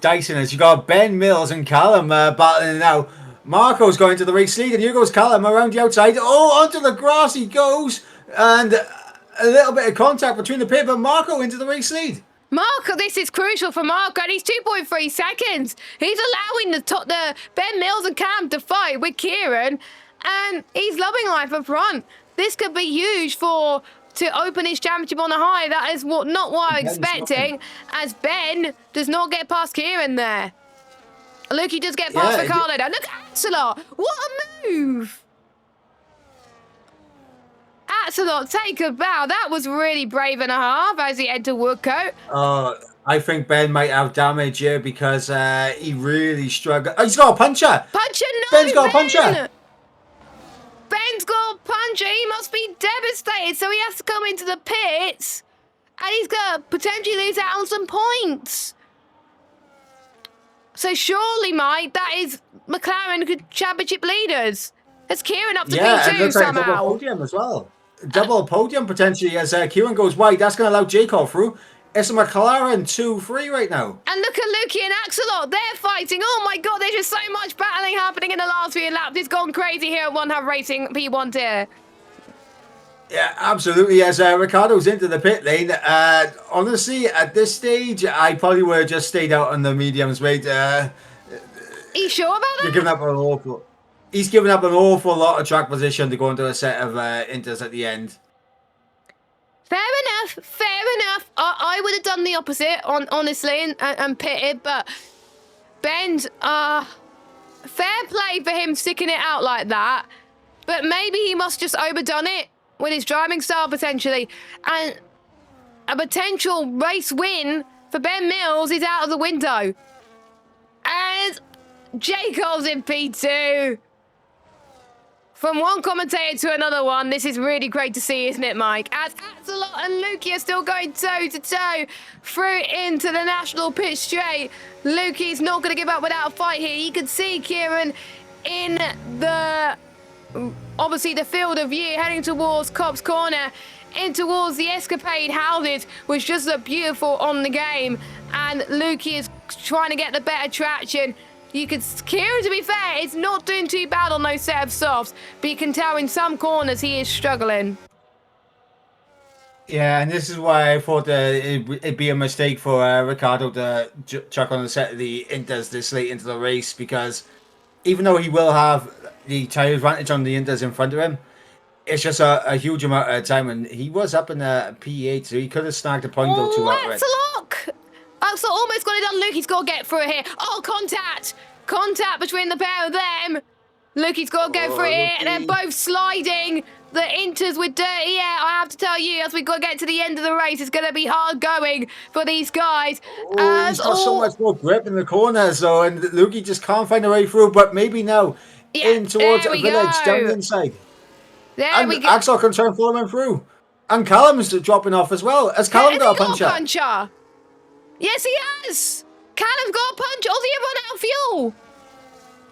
Speaker 2: dicing us. You got Ben Mills and Callum battling now. Marco's going to the race lead, and here goes Callum around the outside. Oh, onto the grass he goes, and a little bit of contact between the pit, but Marco into the race lead.
Speaker 1: Marco, this is crucial for Marco, and he's 2.3 seconds. He's allowing the Ben Mills and Cam to fight with Kieran, and he's loving life up front. This could be huge to open his championship on a high. That is not what I'm expecting, as Ben does not get past Kieran there. Look, he does get past Ricardo now. Look, Axelot, what a move! Axelot, take a bow. That was really brave and a half as he entered Woodcote.
Speaker 2: I think Ben might have damage here because he really struggled. Oh, he's got a puncher!
Speaker 1: Puncher, no!
Speaker 2: Ben's got a puncher!
Speaker 1: Ben's got a puncher. He must be devastated, so he has to come into the pits, and he's going to potentially lose out on some points. So surely, Mike, that is McLaren championship leaders. That's Kieran up to P2
Speaker 2: it looks
Speaker 1: somehow.
Speaker 2: like a double podium as well. Double podium potentially as Kieran goes wide. That's going to allow Jacob through. It's a McLaren 2-3 right now.
Speaker 1: And look at Lukey and Axelot. They're fighting. Oh, my God. There's just so much battling happening in the last few laps. It's gone crazy here at One Hub Racing P1 tier.
Speaker 2: Yeah, absolutely. As Ricardo's into the pit lane, honestly, at this stage, I probably would have just stayed out on the mediums, mate.
Speaker 1: Are you sure about that?
Speaker 2: He's given up an awful lot of track position to go into a set of inters at the end.
Speaker 1: Fair enough. Fair enough. I would have done the opposite, honestly, and pitted, but Ben's, fair play for him sticking it out like that, but maybe he must just overdone it with his driving style potentially, and a potential race win for Ben Mills is out of the window. And Jacobs in P2. From one commentator to another one, this is really great to see, isn't it, Mike? As Axelot and Lukey are still going toe-to-toe through into the national pit straight. Lukey's not going to give up without a fight here. You can see Kieran in obviously the field of view, heading towards Cobb's Corner, in towards the Escapade houses, which just look beautiful on the game. And Lukey is trying to get the better traction. Kieran, to be fair, is not doing too bad on those set of softs, but you can tell in some corners he is struggling.
Speaker 2: Yeah, and this is why I thought it'd be a mistake for Ricardo to chuck on the set of the inters this late into the race, because even though he will have the tyre advantage on the inters in front of him, it's just a huge amount of time, and he was up in the P8, so he could have snagged a point or two out of it.
Speaker 1: That's a lock! Axel almost got it done. Lukey's got to get through here. Oh, contact! Contact between the pair of them. Lukey's got to go through here, and they're both sliding. the Inters with dirty air. I have to tell you, as we got to get to the end of the race, it's going to be hard going for these guys.
Speaker 2: Oh, he's got so much more grip in the corners, though, and Lukey just can't find a way through. But maybe now, in towards a village down the inside.
Speaker 1: There we go.
Speaker 2: Axel can try and follow him through. And Callum's dropping off as well. Has Callum got a puncher?
Speaker 1: Yes, he has. Callum's got a puncher. Oh, he run out of fuel.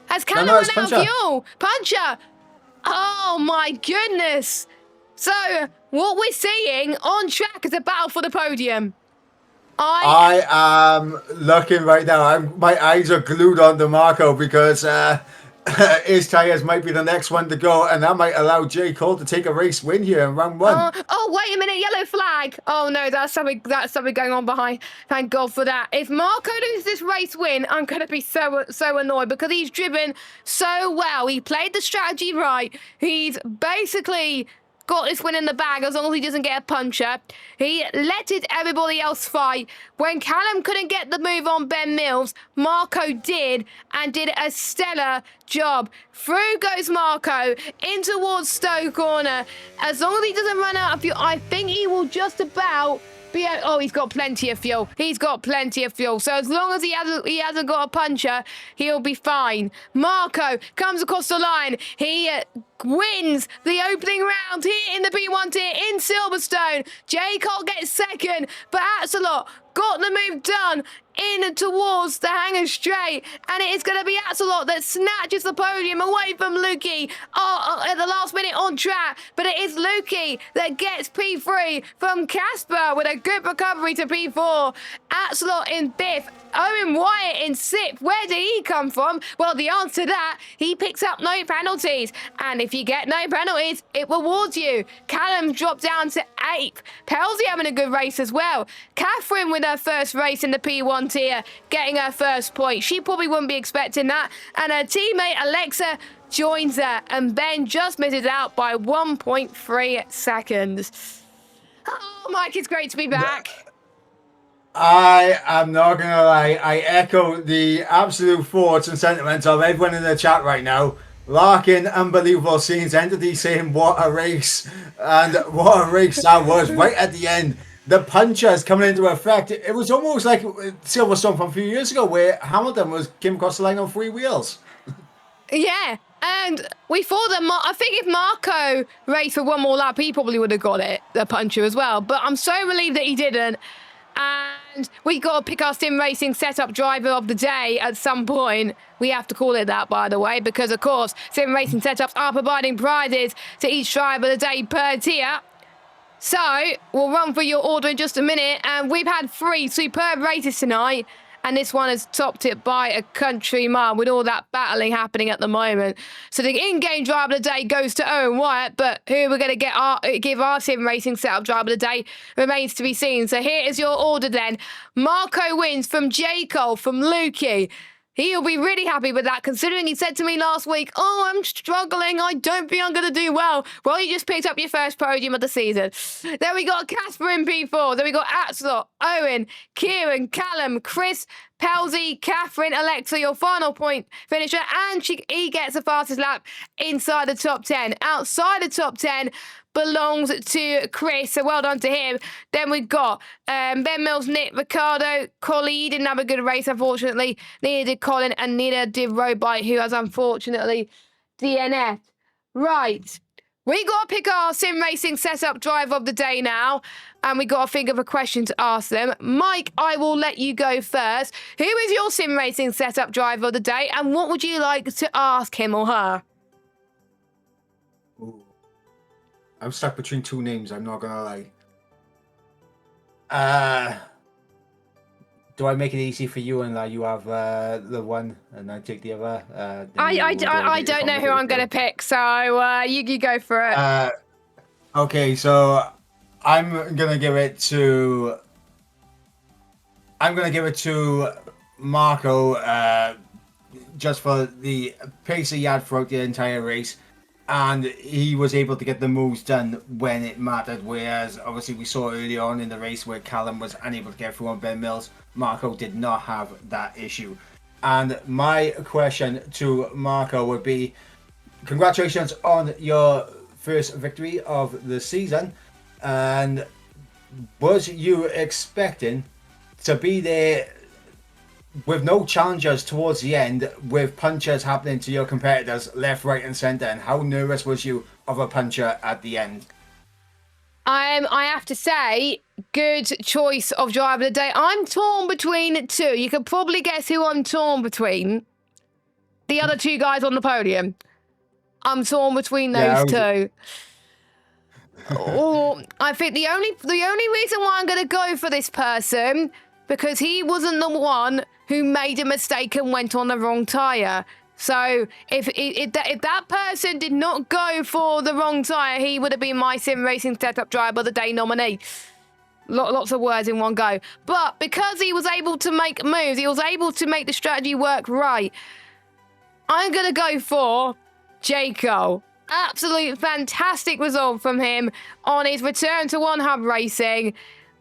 Speaker 1: Has Callum run out of fuel? Puncher. Oh, my goodness. So, what we're seeing on track is a battle for the podium.
Speaker 2: I am looking right now. My eyes are glued on to Marco because his tyres might be the next one to go, and that might allow J. Cole to take a race win here in round 1.
Speaker 1: Oh, wait a minute, yellow flag. Oh no, that's something going on behind. Thank God for that. If Marco loses this race win, I'm gonna be so annoyed because he's driven so well. He played the strategy right. He's basically got this win in the bag as long as he doesn't get a puncher. He let everybody else fight. When Callum couldn't get the move on Ben Mills, Marco did, and did a stellar job. Through goes Marco in towards Stowe Corner. As long as he doesn't run out of fuel, I think he will just about be out. Oh, he's got plenty of fuel. He's got plenty of fuel. So as long as he hasn't got a puncher, he'll be fine. Marco comes across the line. He wins the opening round here in the B1 tier in Silverstone. J. Cole gets second, but Axelot got the move done in towards the Hangar Straight, and it is going to be Axelot that snatches the podium away from Lukey at the last minute on track, but it is Lukey that gets P3 from Casper with a good recovery to P4. Axelot in 5th, Owen Wyatt in 6th. Where did he come from? Well, the answer to that, he picks up no penalties, and if you get no penalties, it rewards you. Callum dropped down to 8th. Pelsey having a good race as well. Catherine with her first race in the P1 tier, getting her first point. She probably wouldn't be expecting that. And her teammate Alexa joins her, and Ben just misses out by 1.3 seconds. Oh, Mike, it's great to be back.
Speaker 2: I am not going to lie. I echo the absolute thoughts and sentiments of everyone in the chat right now. Larkin, unbelievable scenes. Entity saying what a race, and what a race that was right at the end. The punchers coming into effect. It was almost like Silverstone from a few years ago where Hamilton came across the line on 3 wheels.
Speaker 1: Yeah, and we thought that I think if Marco raced for one more lap, he probably would have got it, the puncher as well. But I'm so relieved that he didn't. And we got to pick our sim racing setup driver of the day at some point. We have to call it that, by the way, because of course sim racing setups are providing prizes to each driver of the day per tier. So we'll run for your order in just a minute, and we've had 3 superb races tonight, and this one has topped it by a country mile with all that battling happening at the moment. So the in-game driver of the day goes to Owen Wyatt, but who we're going to give our sim racing setup driver of the day remains to be seen. So here is your order then. Marco wins from J. Cole, from Lukey. He'll be really happy with that, considering he said to me last week, oh, I'm struggling. I don't think I'm going to do well. Well, you just picked up your first podium of the season. Then we got Casper in P4. Then we got Axelot, Owen, Kieran, Callum, Chris, Pelsey, Catherine, Alexa, your final point finisher. And he gets the fastest lap inside the top 10. Outside the top 10 belongs to Chris, so well done to him. Then we've got Ben Mills, Nick, Ricardo, Collie. He didn't have a good race, unfortunately. Neither did Colin, and neither did Robite, who has unfortunately DNF'd. Right, we got to pick our sim racing setup driver of the day now, and we got to think of a question to ask them. Mike, I will let you go first. Who is your sim racing setup driver of the day, and what would you like to ask him or her?
Speaker 2: I'm stuck between 2 names, I'm not gonna lie. Do I make it easy for you and you have the one and I take the other?
Speaker 1: I don't know who I'm gonna pick, so you go for it.
Speaker 2: Okay, so I'm gonna give it to Marco, just for the pace he had throughout the entire race. And he was able to get the moves done when it mattered, whereas obviously we saw early on in the race where Callum was unable to get through on Ben Mills. Marco did not have that issue. And my question to Marco would be, congratulations on your first victory of the season. And was you expecting to be there with no challengers towards the end, with punches happening to your competitors left, right, and centre? And how nervous was you of a puncher at the end?
Speaker 1: I have to say, good choice of driver of the day. I'm torn between two. You can probably guess who I'm torn between. The other two guys on the podium. I'm torn between those two. Oh, I think the only reason why I'm going to go for this person, because he wasn't the one who made a mistake and went on the wrong tyre. So if that person did not go for the wrong tyre, he would have been my sim racing setup driver of the day nominee. Lots of words in one go. But because he was able to make moves, he was able to make the strategy work right, I'm going to go for Jaco. Absolute fantastic result from him on his return to One Hub Racing.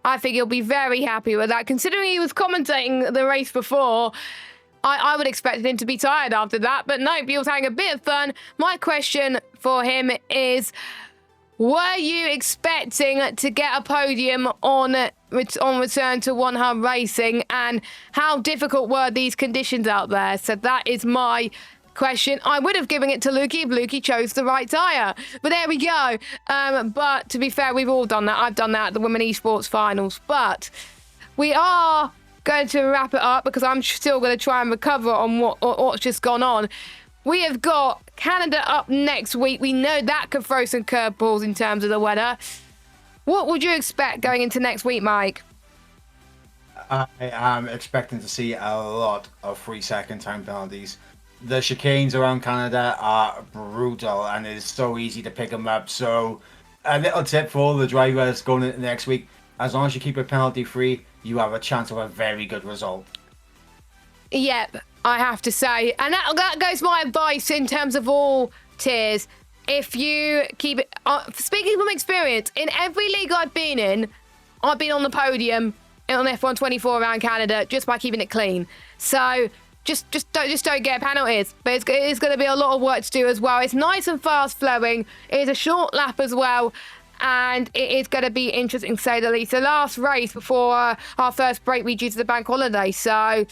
Speaker 1: I think he'll be very happy with that. Considering he was commentating the race before, I would expect him to be tired after that. But no, he was having a bit of fun. My question for him is, were you expecting to get a podium on return to One Hub Racing? And how difficult were these conditions out there? So that is my question. I would have given it to Lukey if Lukey chose the right tyre. But there we go. But to be fair, we've all done that. I've done that at the Women Esports Finals. But we are going to wrap it up because I'm still going to try and recover on what's just gone on. We have got Canada up next week. We know that could throw some curveballs in terms of the weather. What would you expect going into next week, Mike?
Speaker 2: I am expecting to see a lot of 3-second time penalties. The chicanes around Canada are brutal, and it is so easy to pick them up. So a little tip for all the drivers going into next week: as long as you keep it penalty free, you have a chance of a very good result.
Speaker 1: Yep, I have to say. And that goes my advice in terms of all tiers. If you keep it... speaking from experience, in every league I've been in, I've been on the podium on F1 24 around Canada just by keeping it clean. So just don't get penalties. But it's going to be a lot of work to do as well. It's nice and fast flowing. It is a short lap as well. And it is going to be interesting, to say the least. The last race before our first break we due to the bank holiday. So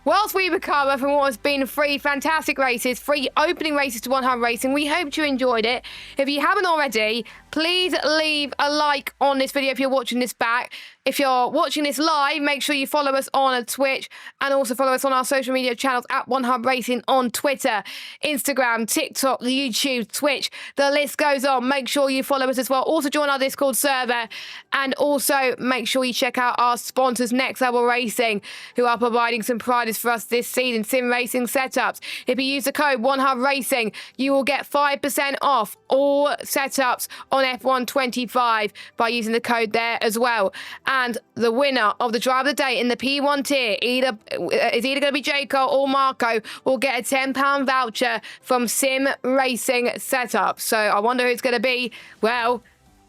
Speaker 1: whilst we recover from what has been 3 fantastic races, 3 opening races to One Hub Racing, we hope you enjoyed it. If you haven't already, please leave a like on this video if you're watching this back. If you're watching this live, make sure you follow us on Twitch and also follow us on our social media channels at One Hub Racing on Twitter, Instagram, TikTok, YouTube, Twitch. The list goes on. Make sure you follow us as well. Also join our Discord server, and also make sure you check out our sponsors, Next Level Racing, who are providing some prizes for us this season, sim racing setups. If you use the code One Hub Racing, you will get 5% off all setups on F1 25 by using the code there as well. And the winner of the drive of the day in the P1 tier is either going to be Jaco or Marco, will get a £10 voucher from Sim Racing Setup. So I wonder who it's going to be. Well,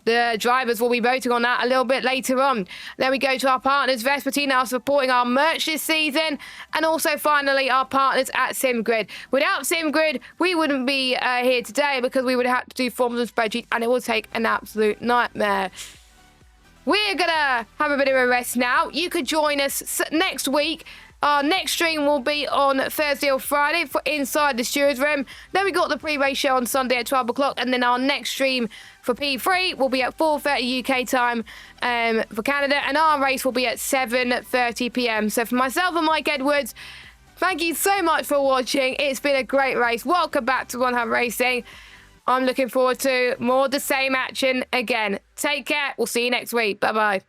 Speaker 1: the drivers will be voting on that a little bit later on. Then we go to our partners, Vespertine, are supporting our merch this season. And also, finally, our partners at SimGrid. Without SimGrid, we wouldn't be here today because we would have to do forms and spreadsheets, and it would take an absolute nightmare. We're going to have a bit of a rest now. You could join us next week. Our next stream will be on Thursday or Friday for Inside the Stewards Room. Then we got the pre-race show on Sunday at 12 o'clock. And then our next stream for P3 will be at 4:30 UK time for Canada. And our race will be at 7:30 p.m. So for myself and Mike Edwards, thank you so much for watching. It's been a great race. Welcome back to One Hub Racing. I'm looking forward to more of the same action again. Take care. We'll see you next week. Bye-bye.